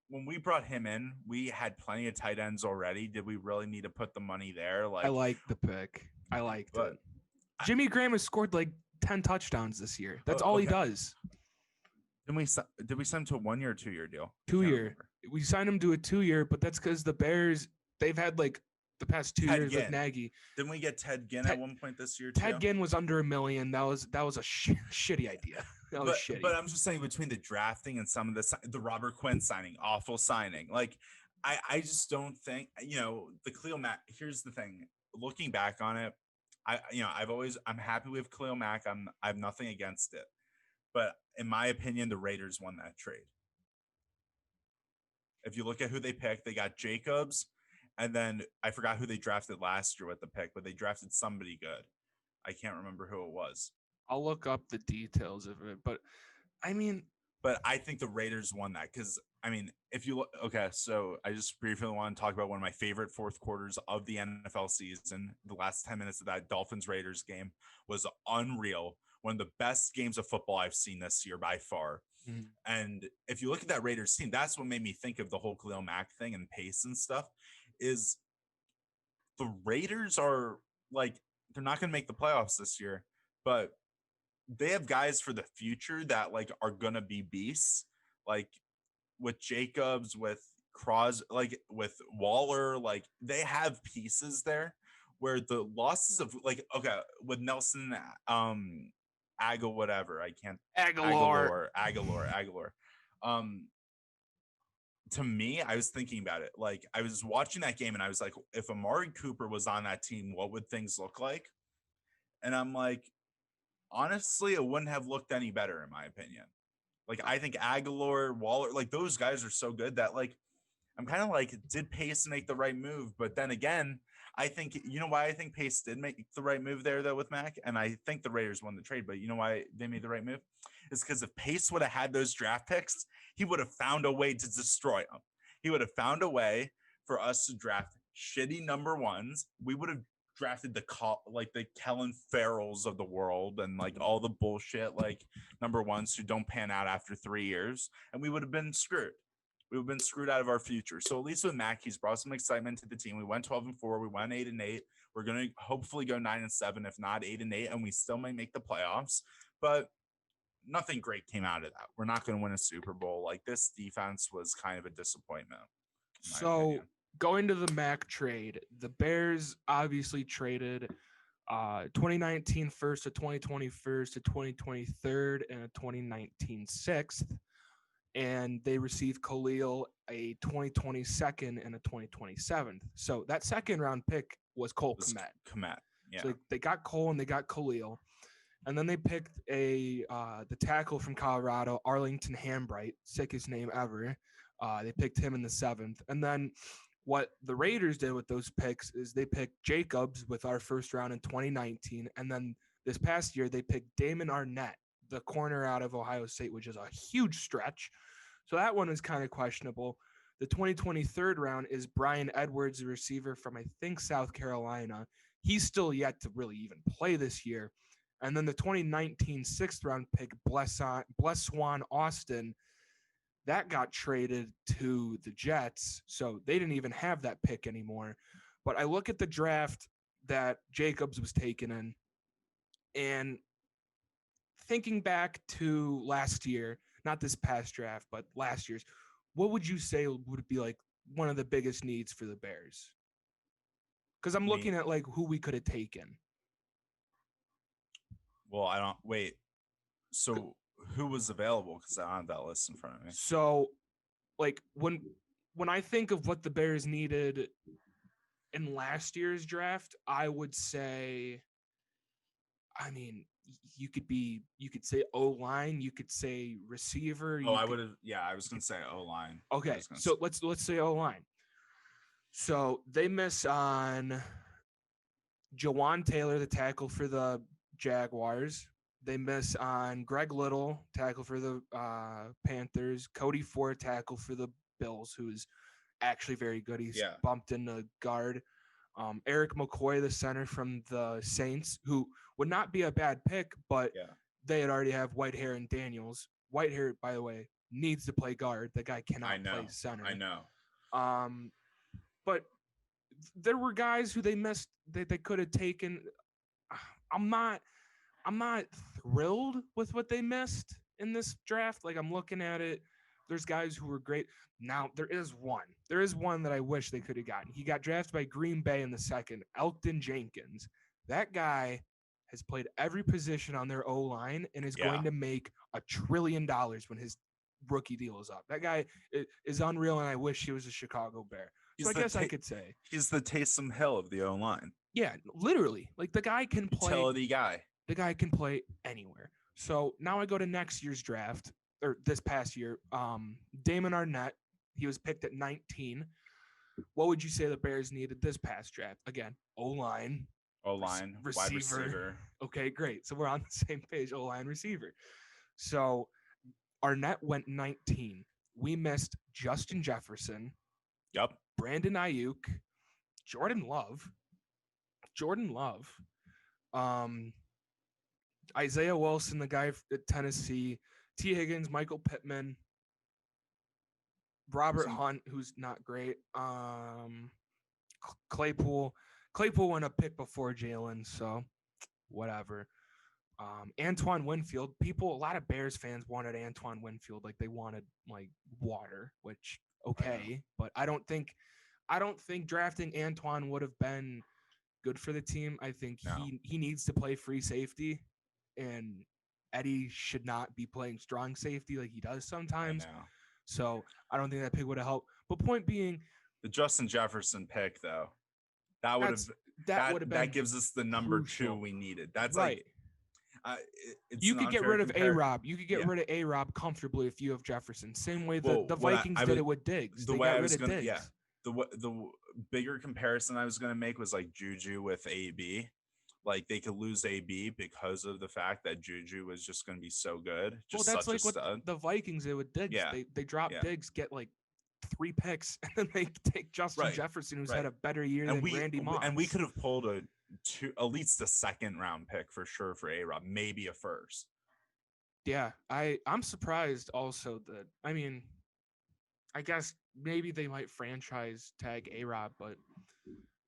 when we brought him in, we had plenty of tight ends already. Did we really need to put the money there? Like, I liked the pick. I liked it. Jimmy Graham has scored like 10 touchdowns this year. That's all he does. Did we sign him to a 1-year or 2-year deal? 2-year. We signed him to a 2-year, but that's because the Bears, they've had like the past 2 Ted years with Ginn. Nagy. Didn't we get Ted Ginn at one point this year too? Ted Ginn was under $1 million. That was a shitty idea. That was shitty. But I'm just saying, between the drafting and some of the Robert Quinn signing, awful signing. Like, I just don't think, the Khalil Mack. Here's the thing. Looking back on it, I'm happy with Khalil Mack. I have nothing against it. But in my opinion, the Raiders won that trade. If you look at who they picked, they got Jacobs, and then I forgot who they drafted last year with the pick, but they drafted somebody good. I can't remember who it was. I'll look up the details of it, but I think the Raiders won that because, if you look, okay, so I just briefly want to talk about one of my favorite fourth quarters of the NFL season. The last 10 minutes of that Dolphins-Raiders game was unreal. One of the best games of football I've seen this year by far. Mm-hmm. And if you look at that Raiders team, that's what made me think of the whole Khalil Mack thing and pace and stuff, is the Raiders are like, they're not going to make the playoffs this year, but they have guys for the future that like are going to be beasts, like with Jacobs, with like with Waller, like they have pieces there where the losses of like, okay, with Nelson, whatever. I can't. Aguilar. To me, I was thinking about it. Like, I was watching that game and I was like, if Amari Cooper was on that team, what would things look like? And I'm like, honestly, it wouldn't have looked any better in my opinion. Like, I think Aguilar, Waller, like those guys are so good that like, I'm kind of like, did Pace make the right move? But then again, I think, you know why I think Pace did make the right move there, though, with Mac? And I think the Raiders won the trade, but you know why they made the right move? It's because if Pace would have had those draft picks, he would have found a way to destroy them. He would have found a way for us to draft shitty number ones. We would have drafted the Kellen Farrells of the world and like all the bullshit like number ones who don't pan out after 3 years, and we would have been screwed. We've been screwed out of our future. So at least with Mac, he's brought some excitement to the team. We went 12-4. We went 8-8. We're going to hopefully go 9-7, if not 8-8, and we still might make the playoffs. But nothing great came out of that. We're not going to win a Super Bowl. Like, this defense was kind of a disappointment. So going to the Mac trade, the Bears obviously traded 2019 first, a 2020 first, a 2020 third, and a 2019 sixth. And they received Khalil a 2020 second and a 2020 seventh. So that second round pick was Cole Kmet. Yeah. So they got Cole and they got Khalil. And then they picked the tackle from Colorado, Arlington Hambright, sickest name ever. They picked him in the seventh. And then what the Raiders did with those picks is they picked Jacobs with our first round in 2019. And then this past year, they picked Damon Arnett, the corner out of Ohio State, which is a huge stretch. So that one is kind of questionable. The 2020 third round is Brian Edwards, the receiver from, I think, South Carolina. He's still yet to really even play this year. And then the 2019 sixth round pick, Bleswan Austin, that got traded to the Jets. So they didn't even have that pick anymore. But I look at the draft that Jacobs was taken in, and thinking back to last year, not this past draft, but last year's, what would you say would be like one of the biggest needs for the Bears? Because I'm looking at like who we could have taken. Well, I don't wait. So who was available? Because I don't have that list in front of me. So, like when I think of what the Bears needed in last year's draft, I would say, I mean, you could say O-line, you could say receiver. I would have. Yeah, I was gonna say O-line. Okay, so let's say O-line. So they miss on Jawan Taylor, the tackle for the Jaguars. They miss on Greg Little, tackle for the Panthers. Cody Ford, tackle for the Bills, who's actually very good. He's bumped in the guard. Eric McCoy, the center from the Saints, who would not be a bad pick, but they had already have Whitehair and Daniels. Whitehair, by the way, needs to play guard. The guy cannot play center. I know. But there were guys who they missed that they could have taken. I'm not thrilled with what they missed in this draft. Like, I'm looking at it. There's guys who were great. Now there is one. There is one that I wish they could have gotten. He got drafted by Green Bay in the second, Elkton Jenkins. That guy has played every position on their O-line and is going to make $1 trillion when his rookie deal is up. That guy is unreal, and I wish he was a Chicago Bear. So I guess I could say he's the Taysom Hill of the O-line. Yeah, literally. Like the guy can play. Utility guy. The guy can play anywhere. So now I go to next year's draft, or this past year. Damon Arnett, he was picked at 19. What would you say the Bears needed this past draft? Again, O-line. O-line, wide receiver. Okay, great. So we're on the same page, O-line receiver. So Arnett went 19. We missed Justin Jefferson. Yep. Brandon Ayuk. Jordan Love. Isaiah Wilson, the guy at Tennessee. T. Higgins, Michael Pittman. Robert Hunt, who's not great. Claypool went a pick before Jalen, so whatever. Antoine Winfield. A lot of Bears fans wanted Antoine Winfield, like they wanted like water, which okay, but I don't think drafting Antoine would have been good for the team. I think he needs to play free safety, and Eddie should not be playing strong safety like he does sometimes. So I don't think that pick would have helped. But point being, the Justin Jefferson pick though, that gives us the number crucial. 2 we needed. That's right. You could get rid of A-Rob. You could get rid of A-Rob comfortably if you have Jefferson. Same way the Vikings did it with Diggs. They got rid of Diggs. Yeah. The bigger comparison I was going to make was like Juju with AB. Like they could lose AB because of the fact that Juju was just going to be so good. That's like what the Vikings did with Diggs. Yeah. They drop Diggs, get like 3 picks, and then they take Justin Jefferson, who's had a better year than Randy Moss. And we could have pulled at least a second round pick for sure for A-Rob, maybe a first. Yeah, I'm surprised also that, I mean, I guess maybe they might franchise tag A-Rob, but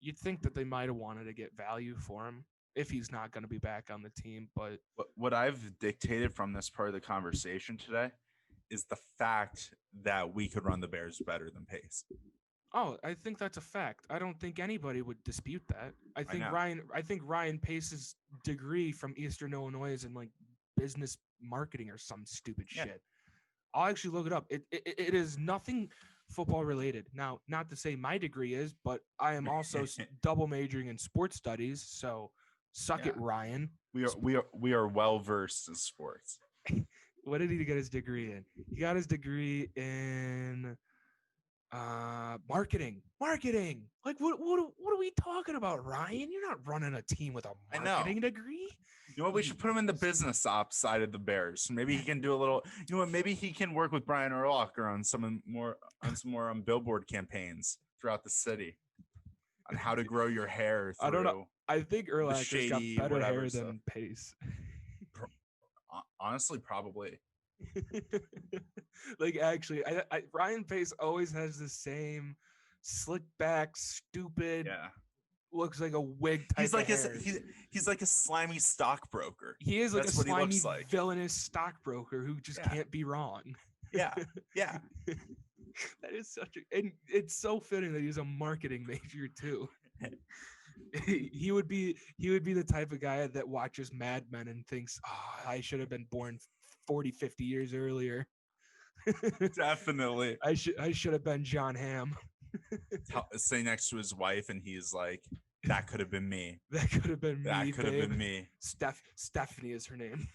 you'd think that they might have wanted to get value for him if he's not going to be back on the team. But what I've dictated from this part of the conversation today is the fact that we could run the Bears better than Pace. Oh, I think that's a fact. I don't think anybody would dispute that. I think Ryan Pace's degree from Eastern Illinois is in like business marketing or some stupid shit. I'll actually look it up. It is nothing football related. Now, not to say my degree is, but I am also double majoring in sports studies. So suck it, Ryan. We are well versed in sports. What did he get his degree in? He got his degree in marketing. Like what are we talking about, Ryan? You're not running a team with a marketing degree. You know what? We should put him in the business ops side of the Bears. Maybe he can do a little. You know what? Maybe he can work with Brian Urlacher on some more billboard campaigns throughout the city on how to grow your hair. I don't know. I think Urlacher's got better hair than Pace. Honestly, probably. Like actually, Ryan Pace always has the same slick back, stupid. Looks like a wig type. He's like a slimy stockbroker. He is like a slimy, villainous stockbroker who just can't be wrong. Yeah. That is and it's so fitting that he's a marketing major too. He would be the type of guy that watches Mad Men and thinks, oh, I should have been born 40, 50 years earlier. Definitely. I should have been John Hamm. Sitting next to his wife, and he's like, that could have been me. That could have been me. That could have been me. Stephanie is her name.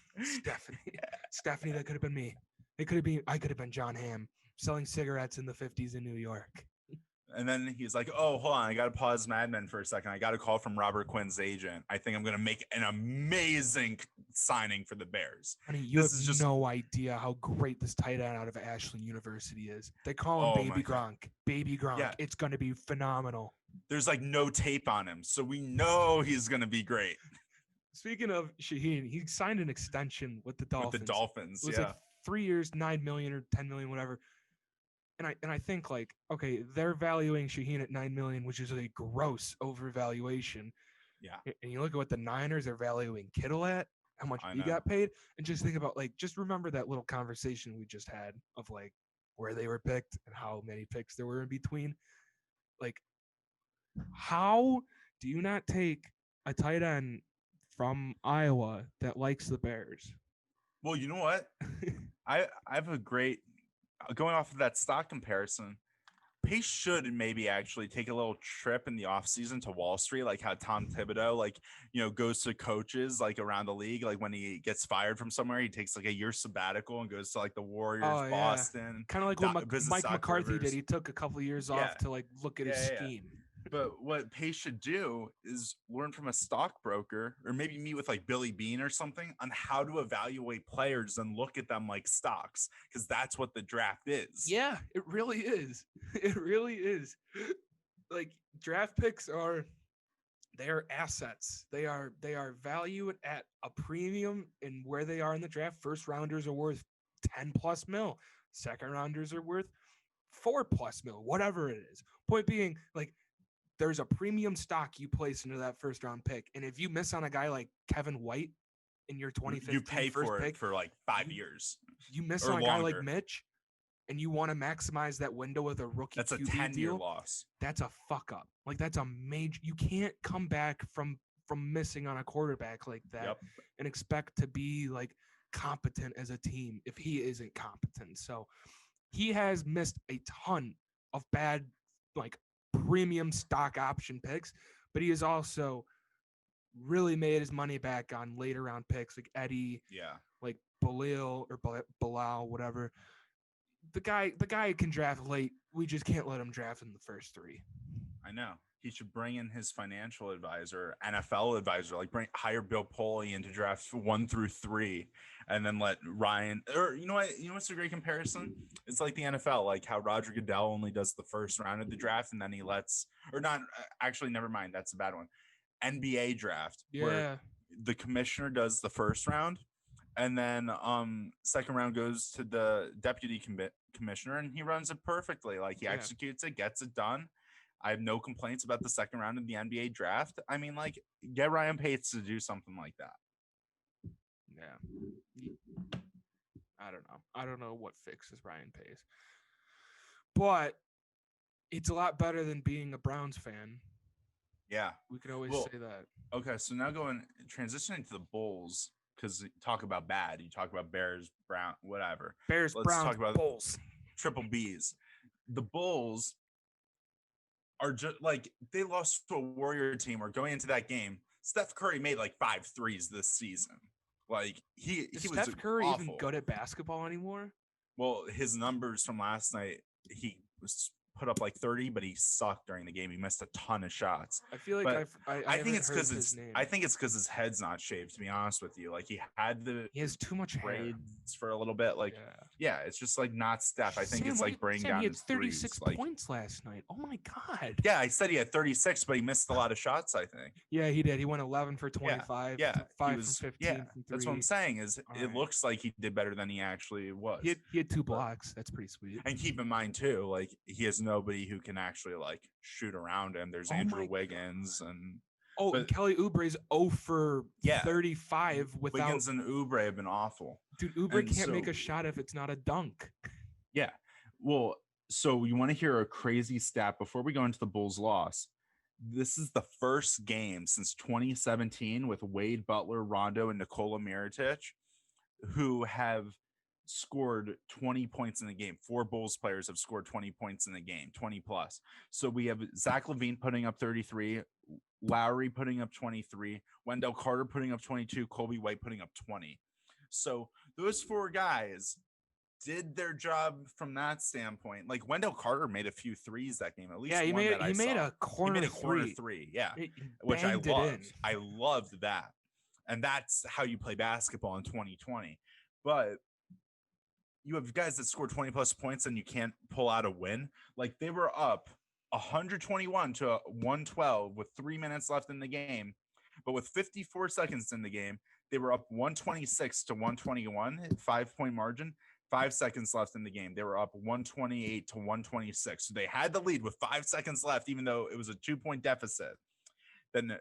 Stephanie, that could have been me. I could have been John Hamm selling cigarettes in the 50s in New York. And then he's like, oh, hold on. I got to pause Mad Men for a second. I got a call from Robert Quinn's agent. I think I'm going to make an amazing signing for the Bears. Honey, you have no idea how great this tight end out of Ashland University is. They call him Baby Gronk. Baby Gronk. Yeah. It's going to be phenomenal. There's like no tape on him, so we know he's going to be great. Speaking of Shaheen, he signed an extension with the Dolphins. With the Dolphins, it was like 3 years, $9 million or $10 million, whatever. And I think like, okay, they're valuing Shaheen at $9 million, which is a gross overvaluation. Yeah. And you look at what the Niners are valuing Kittle at, how much he got paid, and just think about like, just remember that little conversation we just had of like, where they were picked and how many picks there were in between. Like, how do you not take a tight end from Iowa that likes the Bears? Well, you know what? I have a great going off of that stock comparison. Pace should maybe actually take a little trip in the offseason to Wall Street, like how Tom Thibodeau, goes to coaches like around the league. Like when he gets fired from somewhere, he takes like a year sabbatical and goes to like the Warriors, Boston, kind of like what Mike McCarthy did. He took a couple of years off to like look at his scheme. But what Pace should do is learn from a stockbroker or maybe meet with like Billy Bean or something on how to evaluate players and look at them like stocks, because that's what the draft is. Yeah, it really is. It really is. Like, draft picks they're assets. They are valued at a premium in where they are in the draft. First rounders are worth 10 plus mil. Second rounders are worth 4 plus mil, whatever it is. Point being, like, there's a premium stock you place into that first round pick. And if you miss on a guy like Kevin White in your 2015 you pay first for pick, it for like 5 years. You miss on a guy like Mitch, and you want to maximize that window with a rookie that's a QB 10-year deal, loss. That's a fuck up. Like, that's a major. You can't come back from missing on a quarterback like that and expect to be like competent as a team if he isn't competent. So he has missed a ton of bad, like, premium stock option picks, but he has also really made his money back on later round picks like Eddie, like Bilal, whatever. The guy can draft late. We just can't let him draft in the first 3. I know. He should bring in his financial advisor, NFL advisor, hire Bill Polian to draft 1 through 3, and then let Ryan. Or you know what? You know what's a great comparison? It's like the NFL, like how Roger Goodell only does the first round of the draft, and then he lets, or not. Actually, never mind. That's a bad one. NBA draft, where the commissioner does the first round, and then second round goes to the deputy commissioner, and he runs it perfectly. Like he executes it, gets it done. I have no complaints about the second round of the NBA draft. I mean, like, get Ryan Pace to do something like that. Yeah. I don't know what fixes Ryan Pace. But it's a lot better than being a Browns fan. Yeah. We could always say that. Okay, so now transitioning to the Bulls, because you talk about bad. You talk about Bears, Brown, whatever. Let's talk about Bulls. Triple Bs. The Bulls are just like, they lost to a Warrior team, or going into that game, Steph Curry made like 5 threes this season. Like he was Steph Curry awful. even good at basketball anymore? Well, his numbers from last night, he was put up like 30, but he sucked during the game. He missed a ton of shots. I feel like I think it's because his head's not shaved, to be honest with you. Like he has too much braids for a little bit. Like it's just like not Steph. I think it's like bringing down. He had 36 points last night. Oh my god. Yeah, I said he had 36, but he missed a lot of shots, I think. Yeah, he did. He went 11 for 25. 5 from 15 from 3. That's what I'm saying. It looks like he did better than he actually was. He had 2 blocks. That's pretty sweet. And keep in mind too, like he has nobody who can actually like shoot around him. There's Andrew Wiggins and Kelly Oubre's 0 for 35 without. Wiggins and Oubre have been awful. Dude, Oubre can't make a shot if it's not a dunk. Yeah. Well, so you want to hear a crazy stat before we go into the Bulls' loss? This is the first game since 2017 with Wade, Butler, Rondo, and Nikola Mirotic, who have scored 20 points in the game. 4 Bulls players have scored 20 points in the game, 20 plus. So we have Zach LaVine putting up 33, Lowry putting up 23, Wendell Carter putting up 22, Colby White putting up 20. So those 4 guys did their job from that standpoint. Like Wendell Carter made a few threes that game. At least he made a corner three. Yeah, which I loved. I loved that, and that's how you play basketball in 2020. But you have guys that score 20 plus points and you can't pull out a win. Like they were up 121 to 112 with 3 minutes left in the game, but with 54 seconds in the game, they were up 126 to 121, 5-point margin. 5 seconds left in the game. They were up 128 to 126. So they had the lead with 5 seconds left, even though it was a 2-point deficit. Then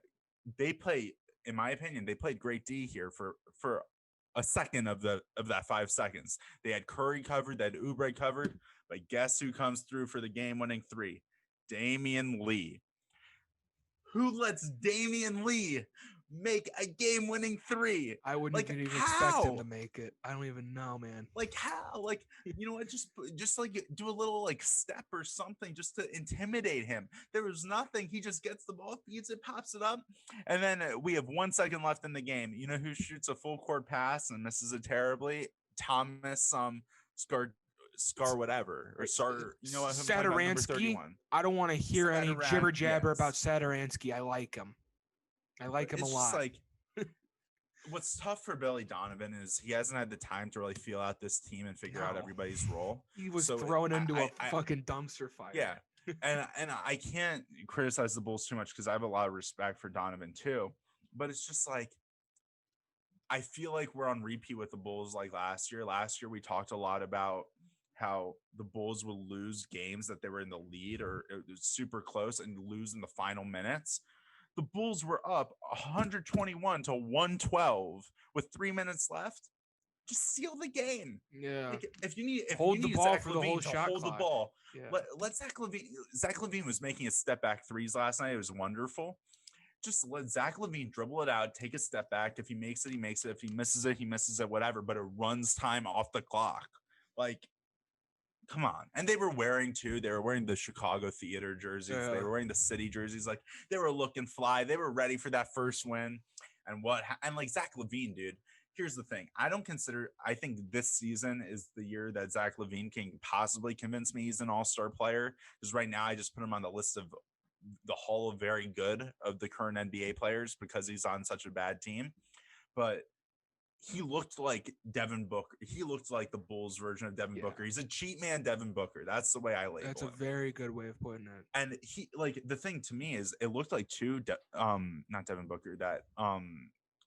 they play, in my opinion, they played great D here for a second of that 5 seconds. They had Curry covered, they had Oubre covered, but guess who comes through for the game-winning three? Damian Lee. Who lets Damian Lee make a game-winning three? I wouldn't even expect him to make it. I don't even know, man. Like how? Like, you know what? Just like do a little like step or something just to intimidate him. There was nothing. He just gets the ball, feeds it, pops it up, and then we have 1 second left in the game. You know who shoots a full court pass and misses it terribly? Thomas Scar whatever or Star. You know what? Saturansky. I don't want to hear any jibber jabber about Saturansky. I like him. I like him a lot. Like, what's tough for Billy Donovan is he hasn't had the time to really feel out this team and figure out everybody's role. He was thrown into a fucking dumpster fire. Yeah, and I can't criticize the Bulls too much because I have a lot of respect for Donovan too. But it's just like I feel like we're on repeat with the Bulls like last year. Last year we talked a lot about how the Bulls will lose games that they were in the lead or it was super close and lose in the final minutes. The Bulls were up 121 to 112 with 3 minutes left. Just seal the game. Yeah. Like if you need the ball Zach for the whole shot hold clock. the ball. Yeah. Let Zach LaVine was making a step back threes last night. It was wonderful. Just let Zach LaVine dribble it out, take a step back. If he makes it, he makes it. If he misses it, he misses it, whatever. But it runs time off the clock. Like, come on. And they were wearing the Chicago Theater jerseys. Yeah. They were wearing the city jerseys. Like they were looking fly. They were ready for that first win. And like Zach LaVine, dude, here's the thing. I think this season is the year that Zach LaVine can possibly convince me he's an all-star player. Because right now I just put him on the list of the Hall of Very Good of the current NBA players because he's on such a bad team. But he looked like Devin Booker. He looked like the Bulls version of Devin Booker. He's a cheat man, Devin Booker. That's the way I label him. That's a very good way of putting it. And he, like, the thing to me is it looked like not Devin Booker, that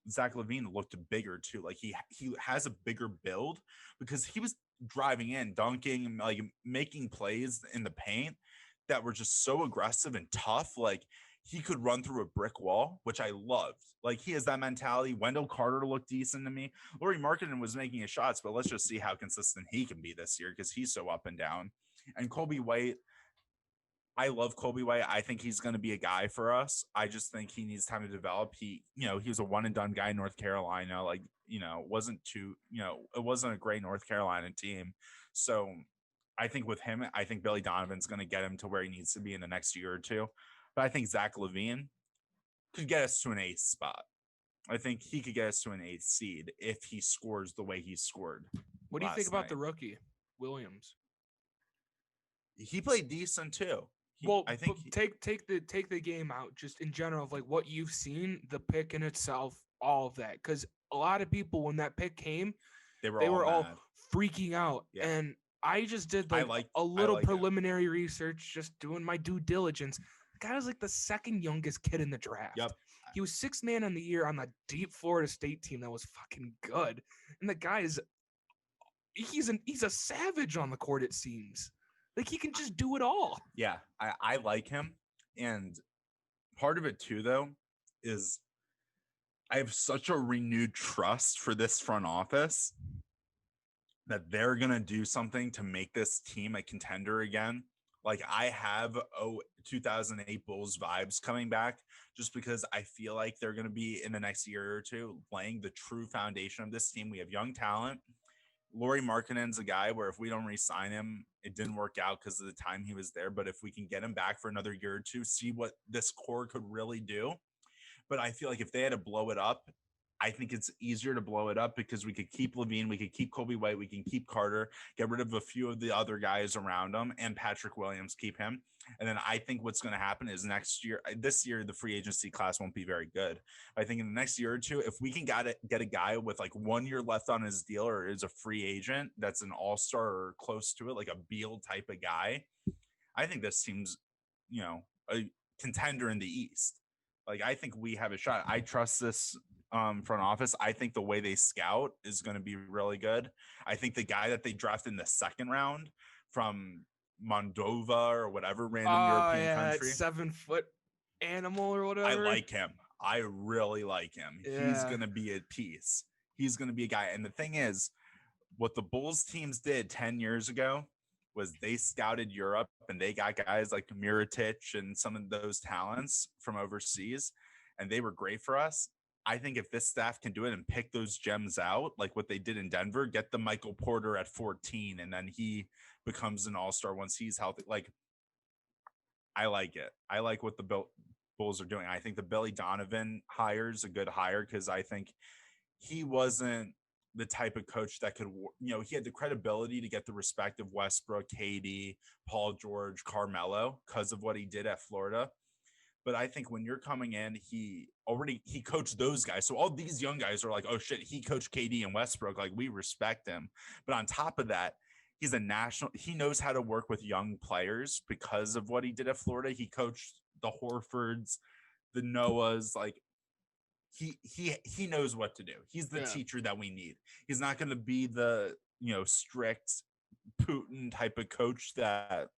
Zach LaVine looked bigger too. Like he has a bigger build because he was driving in, dunking, like making plays in the paint that were just so aggressive and tough. Like he could run through a brick wall, which I loved. Like he has that mentality. Wendell Carter looked decent to me. Lauri Markkanen was making his shots, but let's just see how consistent he can be this year because he's so up and down. And Kobe White, I love Kobe White. I think he's going to be a guy for us. I just think he needs time to develop. He was a one and done guy in North Carolina. Like, it wasn't a great North Carolina team. So I think with him, I think Billy Donovan's going to get him to where he needs to be in the next year or two. But I think Zach LaVine could get us to an 8th spot. I think he could get us to an 8th seed if he scores the way he scored. What do you think about the rookie, Williams? He played decent too. I think take the game out just in general of like what you've seen, the pick in itself, all of that. Because a lot of people, when that pick came, they were all freaking out. Yeah. And I just did a little preliminary research, just doing my due diligence. The guy was like the second youngest kid in the draft. Yep. He was 6th man on the year on the deep Florida State team that was fucking good. And the guy he's a savage on the court, it seems. Like he can just do it all. Yeah, I like him. And part of it too, though, is I have such a renewed trust for this front office that they're going to do something to make this team a contender again. Like I have 2008 Bulls vibes coming back just because I feel like they're going to be in the next year or two laying the true foundation of this team. We have young talent. Lauri Markkanen's a guy where if we don't re-sign him, it didn't work out because of the time he was there. But if we can get him back for another year or two, see what this core could really do. But I feel like if they had to blow it up, I think it's easier to blow it up because we could keep LaVine, we could keep Kobe White, we can keep Carter, get rid of a few of the other guys around him, and Patrick Williams, keep him. And then I think what's going to happen is this year, the free agency class won't be very good. I think in the next year or two, if we can get a guy with like 1 year left on his deal or is a free agent that's an all-star or close to it, like a Beal type of guy, I think this team's, a contender in the East. Like, I think we have a shot. I trust this front office. I think the way they scout is going to be really good. I think the guy that they drafted in the 2nd round from Moldova or whatever random European country, 7-foot animal or whatever. I like him. I really like him. Yeah. He's going to be a piece. he's going to be a guy. And the thing is, what the Bulls teams did 10 years ago was they scouted Europe and they got guys like Mirotic and some of those talents from overseas, and they were great for us. I think if this staff can do it and pick those gems out, like what they did in Denver, get the Michael Porter at 14, and then he becomes an all-star once he's healthy. Like, I like it. I like what the Bulls are doing. I think the Billy Donovan hire is a good hire because I think he wasn't the type of coach that could, he had the credibility to get the respect of Westbrook, KD, Paul George, Carmelo because of what he did at Florida. But I think when you're coming in, he coached those guys. So all these young guys are like, oh shit, he coached KD and Westbrook. Like, we respect him. But on top of that, he knows how to work with young players because of what he did at Florida. He coached the Horfords, the Noahs, like he knows what to do. He's the teacher that we need. He's not going to be the, strict Putin type of coach that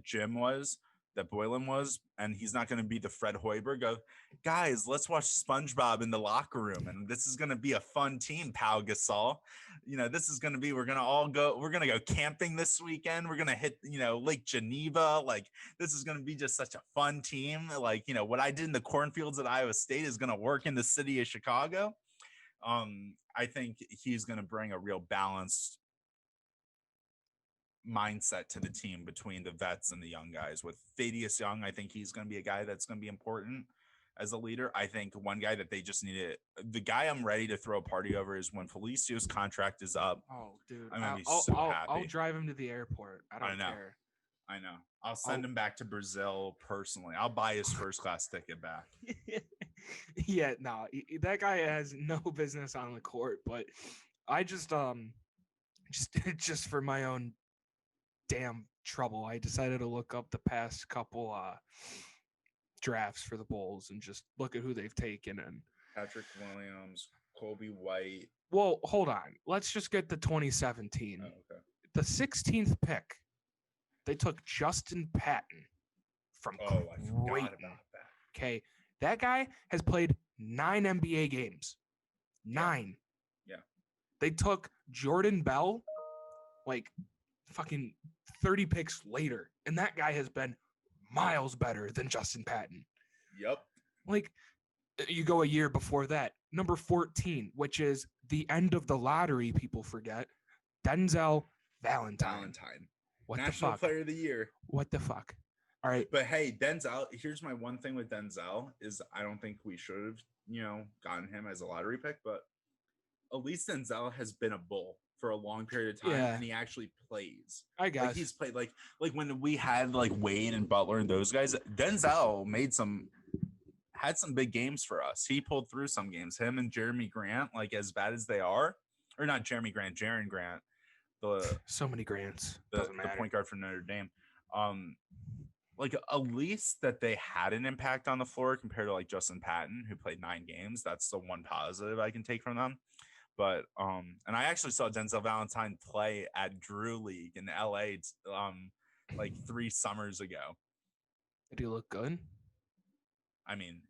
Jim was, that Boylan was, and he's not going to be the Fred Hoiberg of, guys, let's watch SpongeBob in the locker room, and this is going to be a fun team, Pau Gasol. This is going to be, we're going to go camping this weekend. We're going to hit, Lake Geneva. Like, this is going to be just such a fun team. Like, what I did in the cornfields at Iowa State is going to work in the city of Chicago. I think he's going to bring a real balanced mindset to the team between the vets and the young guys. With Thaddeus Young, I think he's going to be a guy that's going to be important as a leader. I think one guy that they just needed, the guy I'm ready to throw a party over, is when Felicio's contract is up. Oh, dude, I'm gonna be so happy. I'll drive him to the airport. I don't care. I know. I'll send him back to Brazil personally. I'll buy his first class ticket back. Yeah, no, that guy has no business on the court. But I just for my own damn trouble, I decided to look up the past couple drafts for the Bulls and just look at who they've taken. And Patrick Williams, Kobe White. Well, hold on. Let's just get the 2017. Oh, okay. The 16th pick, they took Justin Patton from Creighton. I forgot about that. Okay, that guy has played 9 NBA games. 9. Yeah. They took Jordan Bell, like fucking 30 picks later, and that guy has been miles better than Justin Patton. Yep. Like, you go a year before that, number 14, which is the end of the lottery, people forget, Denzel Valentine. What National the fuck? Player of the Year. What the fuck? All right. But hey, Denzel, here's my one thing with Denzel is I don't think we should have, gotten him as a lottery pick, but at least Denzel has been a Bull for a long period of time, and he actually plays. I guess. Like, he's played like when we had like Wade and Butler and those guys, Denzel had some big games for us. He pulled through some games. Him and Jeremy Grant, like, as bad as they are, or not Jeremy Grant, Jaren Grant. So many Grants. The point guard from Notre Dame. Like, at least that they had an impact on the floor compared to like Justin Patton, who played 9 games. That's the one positive I can take from them. But and I actually saw Denzel Valentine play at Drew League in LA like 3 summers ago. Did he look good? I mean,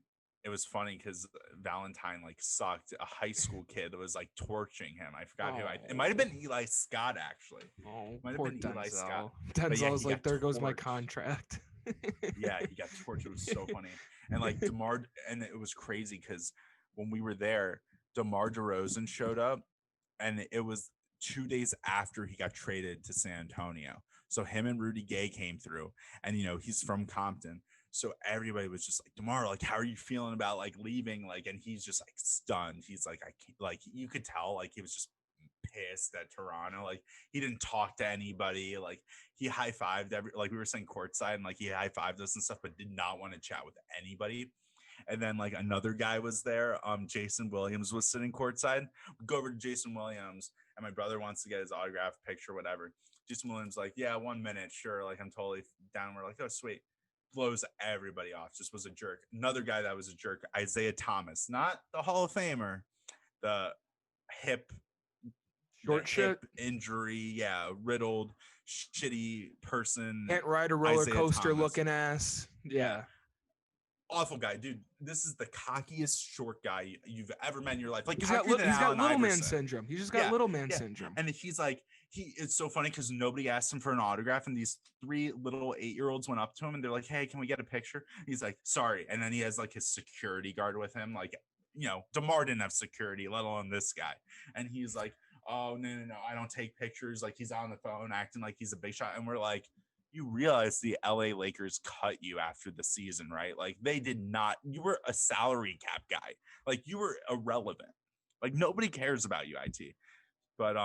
it was funny because Valentine like sucked. A high school kid was like torching him. I forgot who. It might have been Eli Scott, actually. Oh, might poor have been Eli Scott. Denzel was like, there goes my contract. Yeah, he got torched. It was so funny. And like DeMar, and it was crazy because when we were there, DeMar DeRozan showed up, and it was 2 days after he got traded to San Antonio. So him and Rudy Gay came through, and he's from Compton. So everybody was just like, DeMar, like, how are you feeling about like leaving? Like, and he's just like stunned. He's like, I can't, like, you could tell, like, he was just pissed at Toronto. Like, he didn't talk to anybody. Like, he high-fived like we were saying courtside, and like he high-fived us and stuff, but did not want to chat with anybody. And then like another guy was there. Jason Williams was sitting courtside. We go over to Jason Williams, and my brother wants to get his autograph picture, whatever. Jason Williams like, yeah, 1 minute, sure. Like, I'm totally down. We're like, oh, sweet. Blows everybody off. Just was a jerk. Another guy that was a jerk, Isaiah Thomas, not the Hall of Famer, the hip injury, riddled, shitty person. Can't ride a roller coaster looking ass. Yeah. awful guy, dude. This is the cockiest short guy you've ever met in your life. Like he's got cockier than Allen little man Iverson. syndrome. He's just got little man syndrome. And he's like, it's so funny because nobody asked him for an autograph, and these 3 little 8-year-olds went up to him and they're like, "Hey, can we get a picture?" He's like, "Sorry," and then he has like his security guard with him. Like, DeMar didn't have security, let alone this guy, and he's like, "Oh no, I don't take pictures." Like he's on the phone acting like he's a big shot, and we're like, you realize the LA Lakers cut you after the season, right? Like they did not. You were a salary cap guy. Like you were irrelevant. Like nobody cares about you, IT. But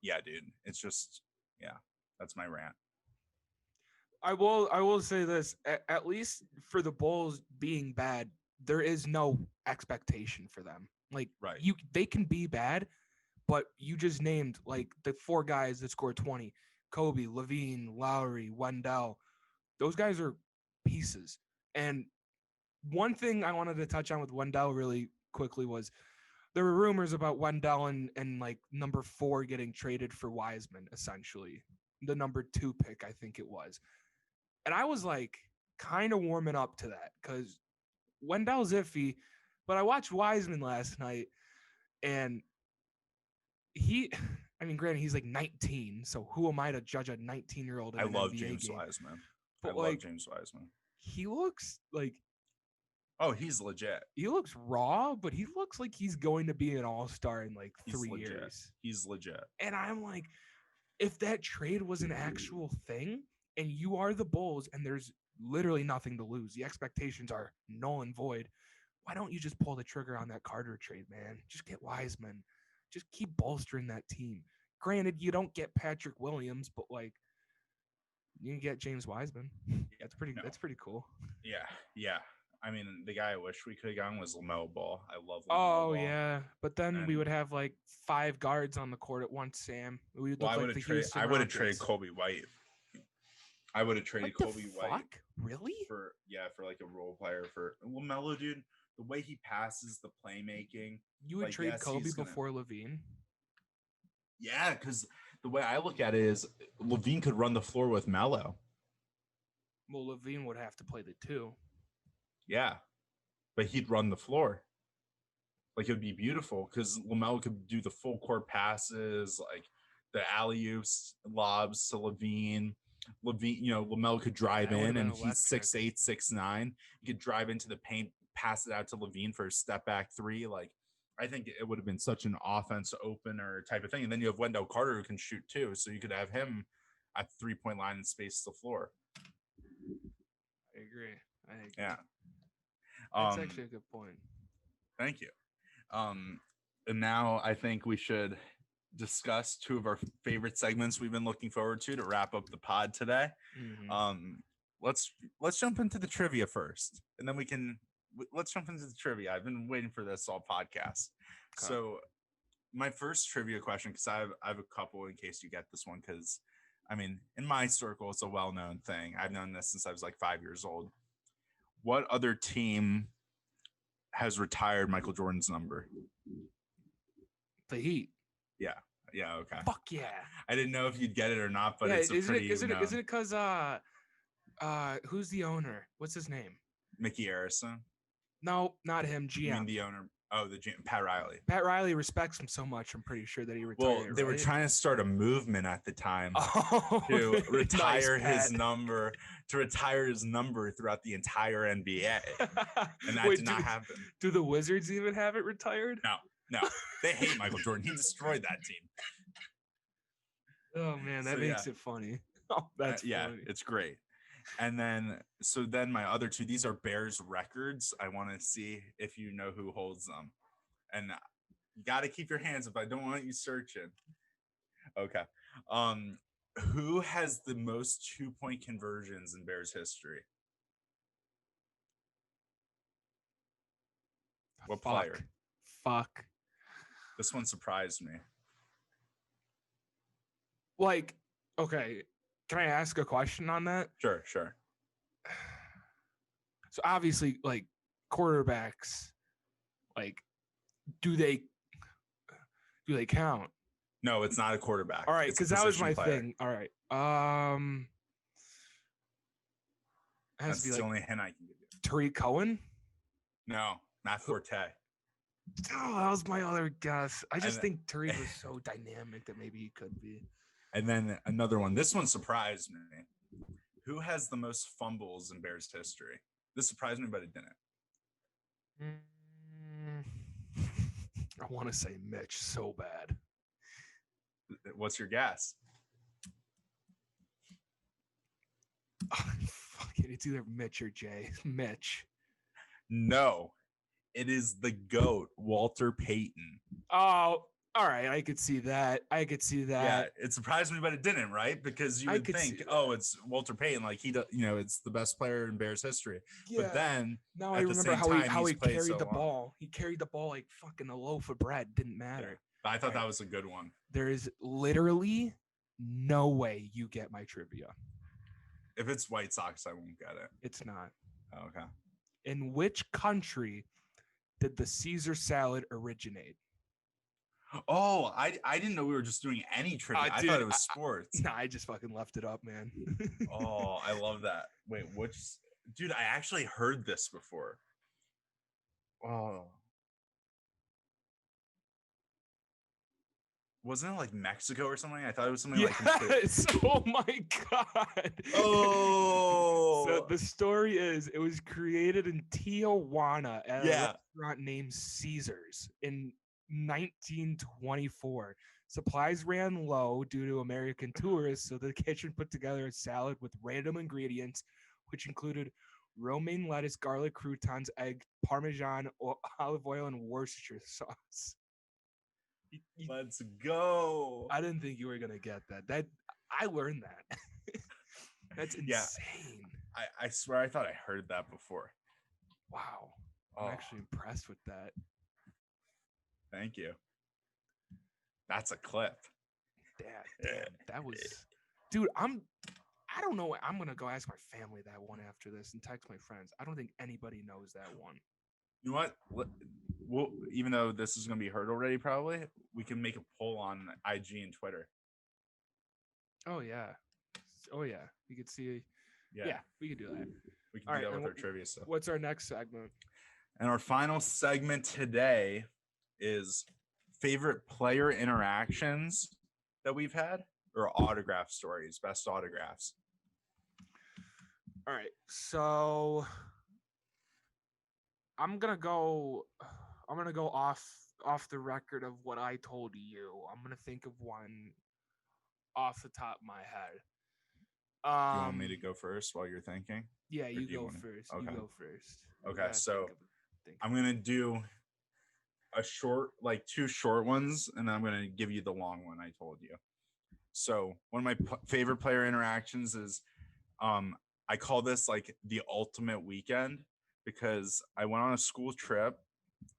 yeah, dude, it's just that's my rant. I will say this, at least for the Bulls being bad, there is no expectation for them. Like right. They can be bad, but you just named like the 4 guys that scored 20. Kobe, Levine, Lowry, Wendell. Those guys are pieces. And one thing I wanted to touch on with Wendell really quickly was there were rumors about Wendell and like number 4 getting traded for Wiseman, essentially. The number 2 pick, I think it was. And I was like kind of warming up to that because Wendell's iffy, but I watched Wiseman last night and granted, he's like 19, so who am I to judge a 19-year-old in an love NBA James game? Wiseman. But love James Wiseman. He looks like... Oh, he's legit. He looks raw, but he looks like he's going to be an all-star in like 3 years. He's legit. And I'm like, if that trade was an actual thing, and you are the Bulls, and there's literally nothing to lose, the expectations are null and void, why don't you just pull the trigger on that Carter trade, man? Just get Wiseman. Just keep bolstering that team. Granted, you don't get Patrick Williams, but like you can get James Wiseman. That's pretty cool. Yeah. I mean, the guy I wish we could have gotten was LaMelo Ball. I love LaMelo Ball. Yeah. But then we would have like 5 guards on the court at once, Sam. We would look like the Houston I would have Rockets. traded Kobe White. I would have traded Kobe White. Really? For like a role player for LaMelo, dude. The way he passes, the playmaking. You would trade Kobe before Levine? Yeah, because the way I look at it is Levine could run the floor with Melo. Well, Levine would have to play the 2. Yeah, but he'd run the floor. Like it would be beautiful because LaMelo could do the full court passes, like the alley-oops, lobs to Levine. LaMelo could drive in, and he's 6'8", 6'9". He could drive into the paint, pass it out to Levine for a step back 3. Like, I think it would have been such an offense opener type of thing. And then you have Wendell Carter who can shoot too, so you could have him at the 3-point line and space the floor. I agree. Yeah, that's actually a good point. Thank you. And now I think we should discuss 2 of our favorite segments we've been looking forward to wrap up the pod today. Mm-hmm. Let's jump into the trivia first, and then let's jump into the trivia. I've been waiting for this all podcast. Okay. So my first trivia question, because I have a couple in case you get this one, because I mean, in my circle, it's a well-known thing. I've known this since I was like 5 years old. What other team has retired Michael Jordan's number? The Heat. Yeah. Okay. Fuck yeah. I didn't know if you'd get it or not, but it's isn't it because who's the owner? What's his name? Mickey Arison? No, not him. GM. You mean the owner? Oh, the GM, Pat Riley. Pat Riley respects him so much. I'm pretty sure that he retired. Well, they were trying to start a movement at the time to retire his number, throughout the entire NBA, and that did not happen. Do the Wizards even have it retired? No, they hate Michael Jordan. He destroyed that team. Oh man, that makes it funny. Oh, that's funny. It's great. And then my other 2, these are Bears records. I want to see if you know who holds them. And you got to keep your hands up. I don't want you searching. Okay. Who has the most 2-point conversions in Bears history? What player? Fuck. This one surprised me. Like, okay. Can I ask a question on that? Sure. So obviously, like quarterbacks, like do they count? No, it's not a quarterback. All right, because that was my thing. All right. That's the only hint I can give you. Tariq Cohen? No, Matt Forte. Oh, that was my other guess. I just think Tariq was so dynamic that maybe he could be. And then another one. This one surprised me. Who has the most fumbles in Bears history? This surprised me, but it didn't. I want to say Mitch so bad. What's your guess? Fuck it. It's either Mitch or Jay. Mitch. No, it is the GOAT, Walter Payton. Oh, all right. I could see that. Yeah, it surprised me, but it didn't, right? Because you would think, oh, it's Walter Payton. Like it's the best player in Bears history. Yeah. But then now I remember how he carried the ball. He carried the ball like fucking a loaf of bread. Didn't matter. Yeah. But I thought that was a good one. There is literally no way you get my trivia. If it's White Sox, I won't get it. It's not. Oh, okay. In which country did the Caesar salad originate? Oh, I didn't know we were just doing any trivia. I thought it was sports. Nah, I just fucking left it up, man. Oh, I love that. Wait, dude, I actually heard this before. Oh. Wasn't it like Mexico or something? I thought it was something like Oh my God. Oh. So the story is it was created in Tijuana at a restaurant named Caesar's in 1924. Supplies ran low due to American tourists, so the kitchen put together a salad with random ingredients, which included romaine lettuce, garlic croutons, egg, Parmesan, olive oil, and Worcestershire sauce. Let's go. I didn't think you were gonna get that. I learned that. That's insane. Yeah. I swear I thought I heard that before. Wow. I'm actually impressed with that. Thank you. That's a clip. Damn, that was, dude. I don't know. I'm gonna go ask my family that one after this and text my friends. I don't think anybody knows that one. You know what? Well, even though this is gonna be heard already, probably we can make a poll on IG and Twitter. Oh yeah. You could see. Yeah, we could do that. We can do that with our trivia stuff. What's our next segment? And our final segment today is favorite player interactions that we've had, or autograph stories, best autographs. All right, so I'm gonna go off the record of what I told you. I'm gonna think of one off the top of my head. Do you want me to go first while you're thinking? Yeah, you go first. Okay. You go first. Okay, so I'm gonna do two short ones, and then I'm gonna give you the long one I told you. So one of my favorite player interactions is, I call this like the ultimate weekend, because I went on a school trip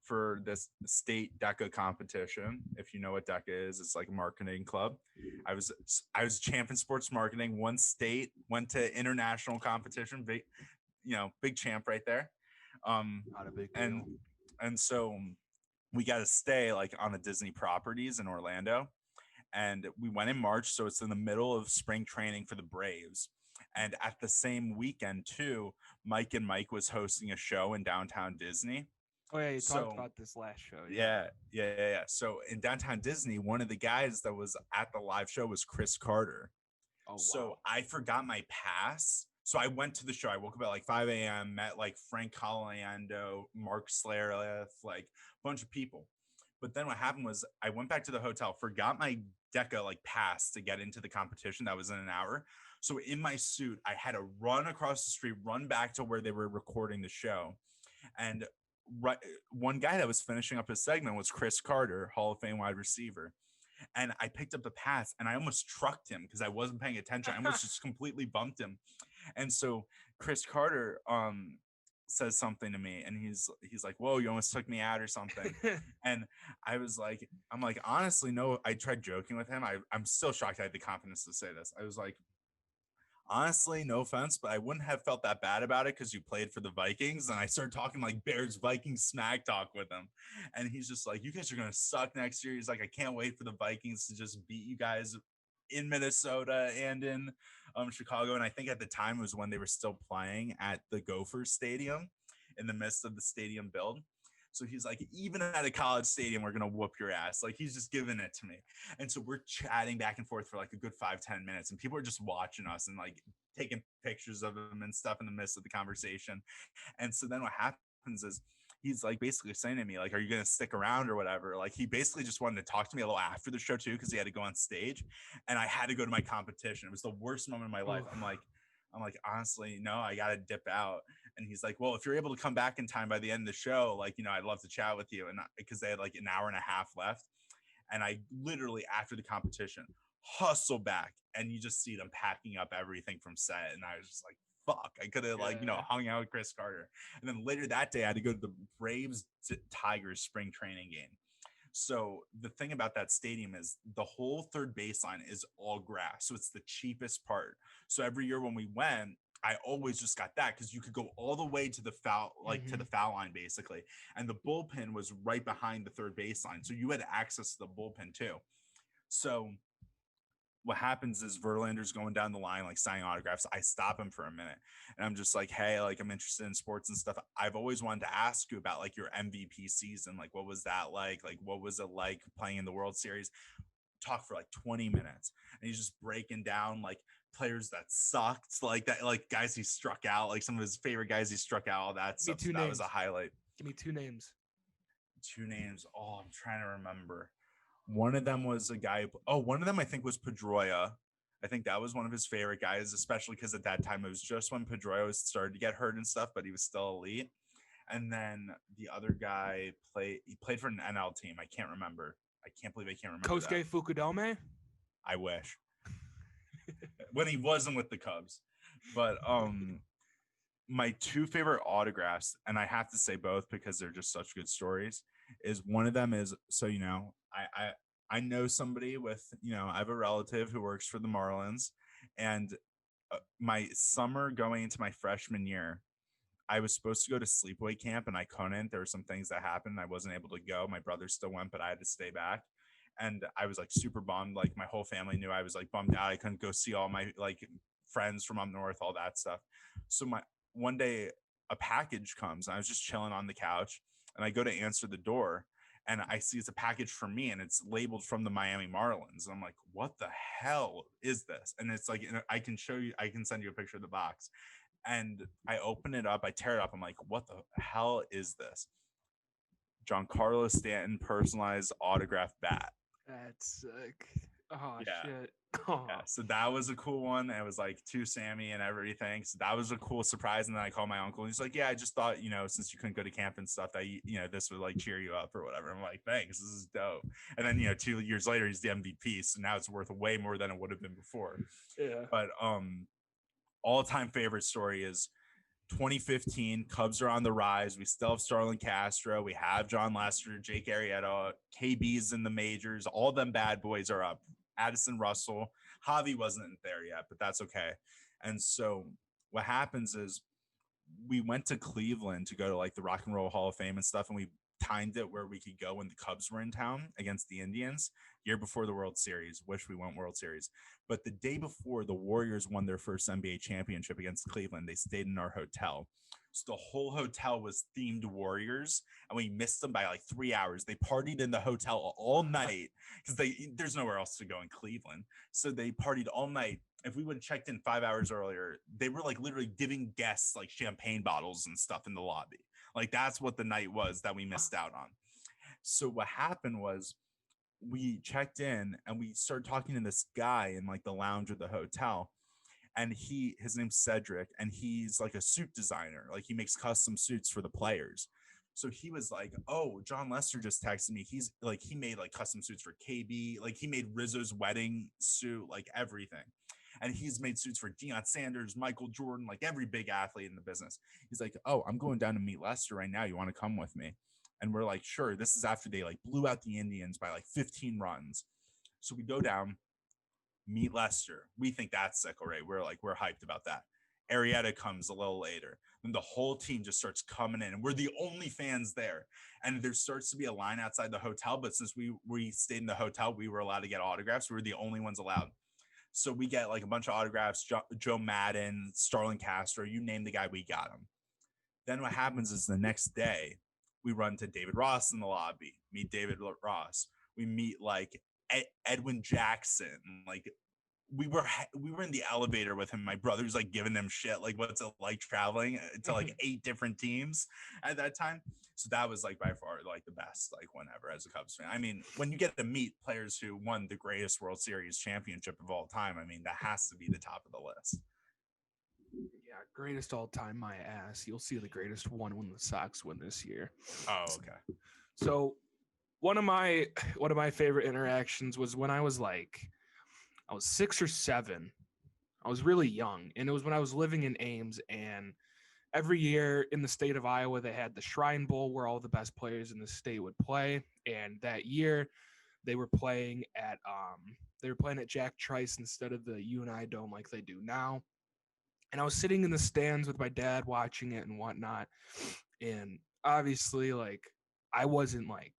for this state DECA competition. If you know what DECA is, it's like a marketing club. I was champ in sports marketing, won state, went to international competition, big champ right there. Not a big deal. And so we got to stay like on the Disney properties in Orlando, and we went in March, so it's in the middle of spring training for the Braves. And at the same weekend too, Mike and Mike was hosting a show in downtown Disney. Oh yeah, you talked about this last show. Yeah. So in downtown Disney, one of the guys that was at the live show was Chris Carter. Oh, wow. So I forgot my pass. So I went to the show. I woke up at like 5 a.m., met like Frank Caliendo, Mark Slareth, like a bunch of people. But then what happened was I went back to the hotel, forgot my DECA like pass to get into the competition. That was in an hour. So in my suit, I had to run across the street, run back to where they were recording the show. And one guy that was finishing up his segment was Chris Carter, Hall of Fame wide receiver. And I picked up the pass and I almost trucked him because I wasn't paying attention. I almost just completely bumped him. And so Chris Carter says something to me, and he's like, "Whoa, you almost took me out," or something. And I'm like, honestly, no. I tried joking with him. I'm still shocked I had the confidence to say this. I was like, honestly, no offense, but I wouldn't have felt that bad about it because you played for the Vikings. And I started talking like Bears Vikings smack talk with him. And he's just like, you guys are going to suck next year. He's like, I can't wait for the Vikings to just beat you guys in Minnesota and in Chicago. And I think at the time it was when they were still playing at the Gophers Stadium in the midst of the stadium build. So he's like, even at a college stadium, we're going to whoop your ass. Like, he's just giving it to me. And so we're chatting back and forth for like a good 5-10 minutes. And people are just watching us and like taking pictures of him and stuff in the midst of the conversation. And so then what happens is he's like basically saying to me, like, are you going to stick around or whatever? Like, he basically just wanted to talk to me a little after the show too, because he had to go on stage. And I had to go to my competition. It was the worst moment of my life. I'm like, honestly, no, I got to dip out. And he's like, well, if you're able to come back in time by the end of the show, like, you know, I'd love to chat with you. And because they had like an hour and a half left. And I literally, after the competition, hustle back. And you just see them packing up everything from set. And I was just like, fuck, I could have like, you know, hung out with Chris Carter. And then later that day, I had to go to the Braves Tigers spring training game. So the thing about that stadium is the whole third baseline is all grass. So it's the cheapest part. So every year when we went, I always just got that because you could go all the way to the foul, like to the foul line basically. And the bullpen was right behind the third baseline. So you had access to the bullpen too. So what happens is Verlander's going down the line, like signing autographs. I stop him for a minute and I'm just like, hey, like I'm interested in sports and stuff. I've always wanted to ask you about like your MVP season. Like, what was that like? Like, what was it like playing in the World Series? Talk for like 20 minutes. And he's just breaking down like players that sucked, like that, like guys he struck out, like some of his favorite guys he struck out, all that stuff. So that was a highlight. Give me two names. Oh, I'm trying to remember. One of them was a guy. Oh, one of them I think was Pedroia. I think that was one of his favorite guys, especially because at that time it was just when Pedroia started to get hurt and stuff, but he was still elite. And then the other guy played for an NL team. I can't remember. I can't believe I can't remember. Kosuke Fukudome? I wish. When he wasn't with the Cubs. But my two favorite autographs, and I have to say both because they're just such good stories, is one of them is, so you know, I know somebody with, you know, I have a relative who works for the Marlins, and my summer going into my freshman year, I was supposed to go to sleepaway camp and I couldn't. There were some things that happened. I wasn't able to go. My brother still went, but I had to stay back. And I was like super bummed. Like my whole family knew I was like bummed out. I couldn't go see all my like friends from up north, all that stuff. So one day a package comes and I was just chilling on the couch and I go to answer the door and I see it's a package for me and it's labeled from the Miami Marlins. And I'm like, what the hell is this? And it's like, I can send you a picture of the box. And I open it up, I tear it up. I'm like, what the hell is this? Giancarlo Stanton personalized autographed bat. That's sick. Oh, yeah. Shit. Oh. Yeah, so that was a cool one. It was like to Sammy and everything. So that was a cool surprise. And then I called my uncle and he's like, yeah, I just thought, you know, since you couldn't go to camp and stuff that, you know, this would like cheer you up or whatever. I'm like, thanks, this is dope. And then, you know, 2 years later, he's the MVP. So now it's worth way more than it would have been before. Yeah. But all-time favorite story is 2015. Cubs are on the rise. We still have Starlin Castro. We have John Lester, Jake Arrieta, KB's in the majors. All them bad boys are up. Addison Russell. Javi wasn't there yet, but that's okay. And so what happens is we went to Cleveland to go to like the Rock and Roll Hall of Fame and stuff, and we timed it where we could go when the Cubs were in town against the Indians year before the World Series. Wish we went World Series. But the day before the Warriors won their first NBA championship against Cleveland, they stayed in our hotel. So the whole hotel was themed Warriors, and we missed them by like 3 hours. They partied in the hotel all night because there's nowhere else to go in Cleveland. So they partied all night. If we would have checked in 5 hours earlier, they were like literally giving guests like champagne bottles and stuff in the lobby. Like that's what the night was that we missed out on. So what happened was we checked in and we started talking to this guy in like the lounge of the hotel. And his name's Cedric, and he's like a suit designer. Like he makes custom suits for the players. So he was like, oh, John Lester just texted me. He's like, he made like custom suits for KB. Like he made Rizzo's wedding suit, like everything. And he's made suits for Deion Sanders, Michael Jordan, like every big athlete in the business. He's like, oh, I'm going down to meet Lester right now. You want to come with me? And we're like, sure. This is after they like blew out the Indians by like 15 runs. So we go down, meet Lester. We think that's sick, all right? We're hyped about that. Arrieta comes a little later. And the whole team just starts coming in. And we're the only fans there. And there starts to be a line outside the hotel. But since we stayed in the hotel, we were allowed to get autographs. We were the only ones allowed. So we get like a bunch of autographs, Joe Madden, Starlin Castro, you name the guy, we got him. Then what happens is the next day, we run to David Ross in the lobby, meet David Ross. We meet like Edwin Jackson. Like we were in the elevator with him. My brother's like giving them shit, like what's it like traveling to like 8 different teams at that time. So that was like by far like the best, like whenever as a Cubs fan. I mean, when you get to meet players who won the greatest World Series championship of all time, I mean, that has to be the top of the list. Yeah, greatest all time, my ass. You'll see the greatest one when the Sox win this year. Oh, okay. So one of my favorite interactions was when I was 6 or 7. I was really young, and it was when I was living in Ames. And every year in the state of Iowa, they had the Shrine Bowl where all the best players in the state would play. And that year, they were playing at Jack Trice instead of the UNI Dome like they do now. And I was sitting in the stands with my dad watching it and whatnot. And obviously, like, I wasn't like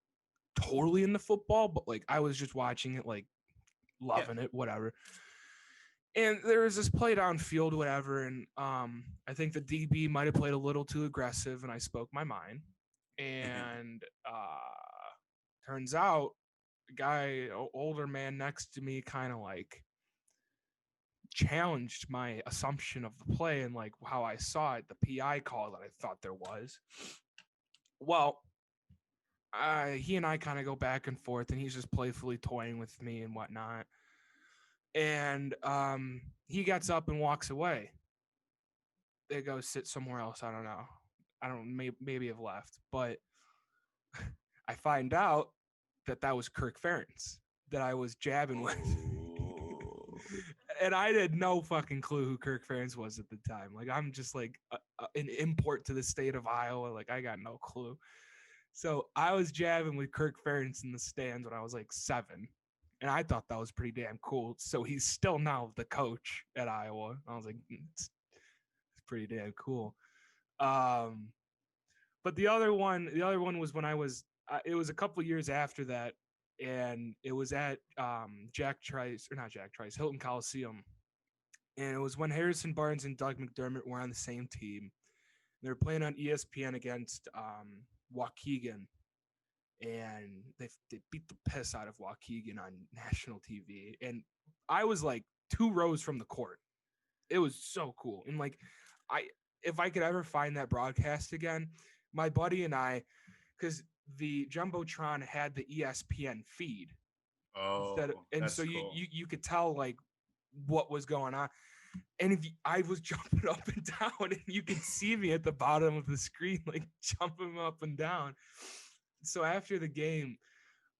totally into football, but like I was just watching it, like loving it, whatever. And there was this play downfield, whatever, and I think the DB might have played a little too aggressive, and I spoke my mind. And turns out, the guy, older man next to me, kind of like challenged my assumption of the play and like how I saw it, the PI call that I thought there was. Well, he and I kind of go back and forth, and he's just playfully toying with me and whatnot. And he gets up and walks away. They go sit somewhere else. I don't know. I don't maybe have left, but I find out that was Kirk Ferentz that I was jabbing with. And I had no fucking clue who Kirk Ferentz was at the time. Like, I'm just like an import to the state of Iowa. Like, I got no clue. So I was jabbing with Kirk Ferentz in the stands when I was like 7. And I thought that was pretty damn cool. So he's still now the coach at Iowa. I was like, it's pretty damn cool. But the other one was when I was, it was a couple years after that. And it was at Hilton Coliseum. And it was when Harrison Barnes and Doug McDermott were on the same team. They were playing on ESPN against Waukegan. And they beat the piss out of Waukegan on national TV. And I was like 2 rows from the court. It was so cool. And like, if I could ever find that broadcast again, my buddy and I, because the Jumbotron had the ESPN feed. Oh, so cool. you could tell like what was going on. And I was jumping up and down, and you could see me at the bottom of the screen, like jumping up and down. So after the game,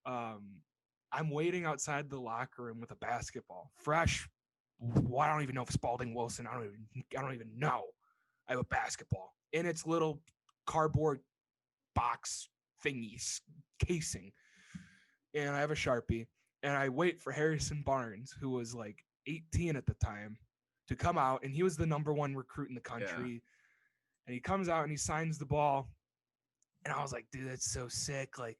I'm waiting outside the locker room with a basketball, fresh. Well, I don't even know if Spalding Wilson. I don't even know. I have a basketball in its little cardboard box thingies casing, and I have a Sharpie. And I wait for Harrison Barnes, who was like 18 at the time, to come out, and he was the number 1 recruit in the country. Yeah. And he comes out and he signs the ball, and I was like, dude, that's so sick. Like,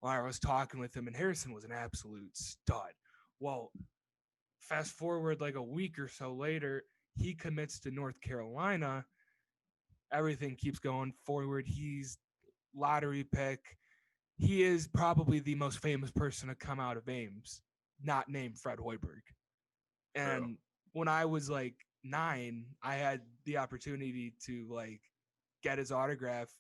I was talking with him, and Harrison was an absolute stud. Well, fast forward like a week or so later, he commits to North Carolina. Everything keeps going forward. He's lottery pick. He is probably the most famous person to come out of Ames, not named Fred Hoiberg. And when I was like 9, I had the opportunity to like get his autograph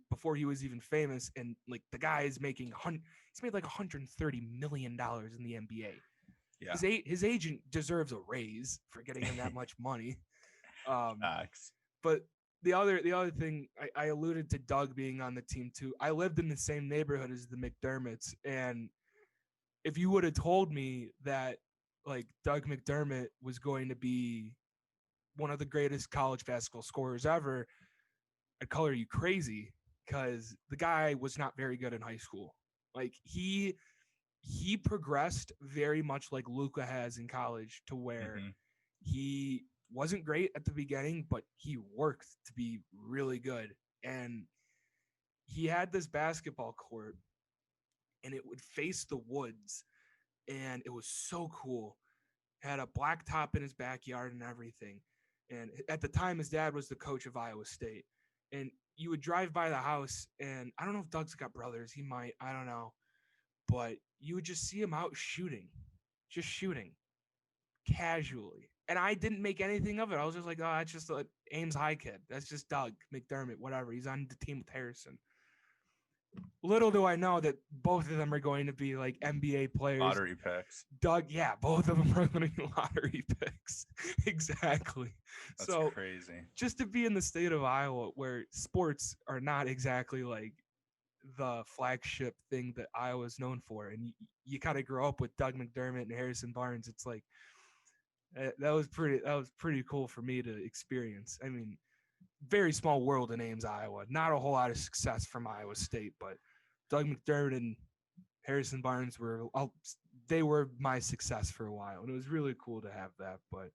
before he was even famous. And like the guy is making he's made like $130 million in the NBA. Yeah. His agent deserves a raise for getting him that much money. But the other thing, I alluded to Doug being on the team too. I lived in the same neighborhood as the McDermotts, and if you would have told me that like Doug McDermott was going to be one of the greatest college basketball scorers ever, I'd color you crazy, because the guy was not very good in high school. Like he progressed very much like Luka has in college, to where he wasn't great at the beginning, but he worked to be really good. And he had this basketball court, and it would face the woods, and it was so cool. had a blacktop in his backyard and everything. And at the time, his dad was the coach of Iowa State. And you would drive by the house, and I don't know if Doug's got brothers. He might. I don't know. But you would just see him out just shooting casually. And I didn't make anything of it. I was just like, oh, that's just an Ames High kid. That's just Doug McDermott, whatever. He's on the team with Harrison. Little do I know that both of them are going to be like NBA players. Lottery picks. Doug, yeah, both of them are going to be lottery picks. Exactly. That's so crazy. Just to be in the state of Iowa where sports are not exactly like the flagship thing that Iowa is known for, and you kind of grow up with Doug McDermott and Harrison Barnes, it's like that was pretty cool for me to experience. I mean, very small world in Ames, Iowa. Not a whole lot of success from Iowa State, but Doug McDermott and Harrison Barnes they were my success for a while, and it was really cool to have that. But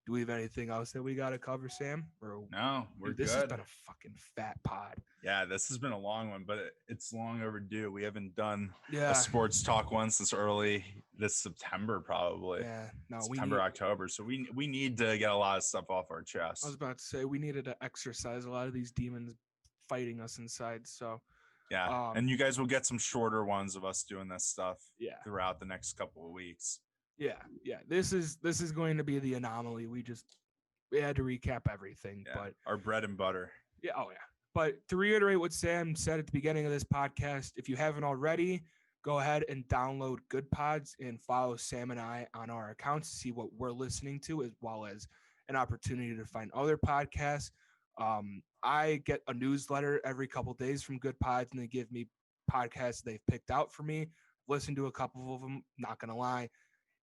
do we have anything else that we got to cover, Sam? No, we're good. This has been a fucking fat pod. Yeah, this has been a long one, but it's long overdue. We haven't done a sports talk one since early this September, probably. Yeah, no, October. So we need to get a lot of stuff off our chest. I was about to say we needed to exercise a lot of these demons fighting us inside. So yeah, and you guys will get some shorter ones of us doing this stuff. Yeah. Throughout the next couple of weeks. Yeah. This is going to be the anomaly. We had to recap everything, but our bread and butter. Yeah. Oh yeah. But to reiterate what Sam said at the beginning of this podcast, if you haven't already, go ahead and download Good Pods and follow Sam and I on our accounts to see what we're listening to, as well as an opportunity to find other podcasts. I get a newsletter every couple of days from Good Pods, and they give me podcasts they've picked out for me. Listen to a couple of them, not going to lie.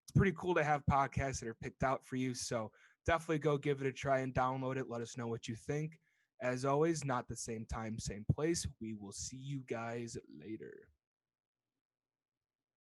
It's pretty cool to have podcasts that are picked out for you. So definitely go give it a try and download it. Let us know what you think. As always, not the same time, same place. We will see you guys later.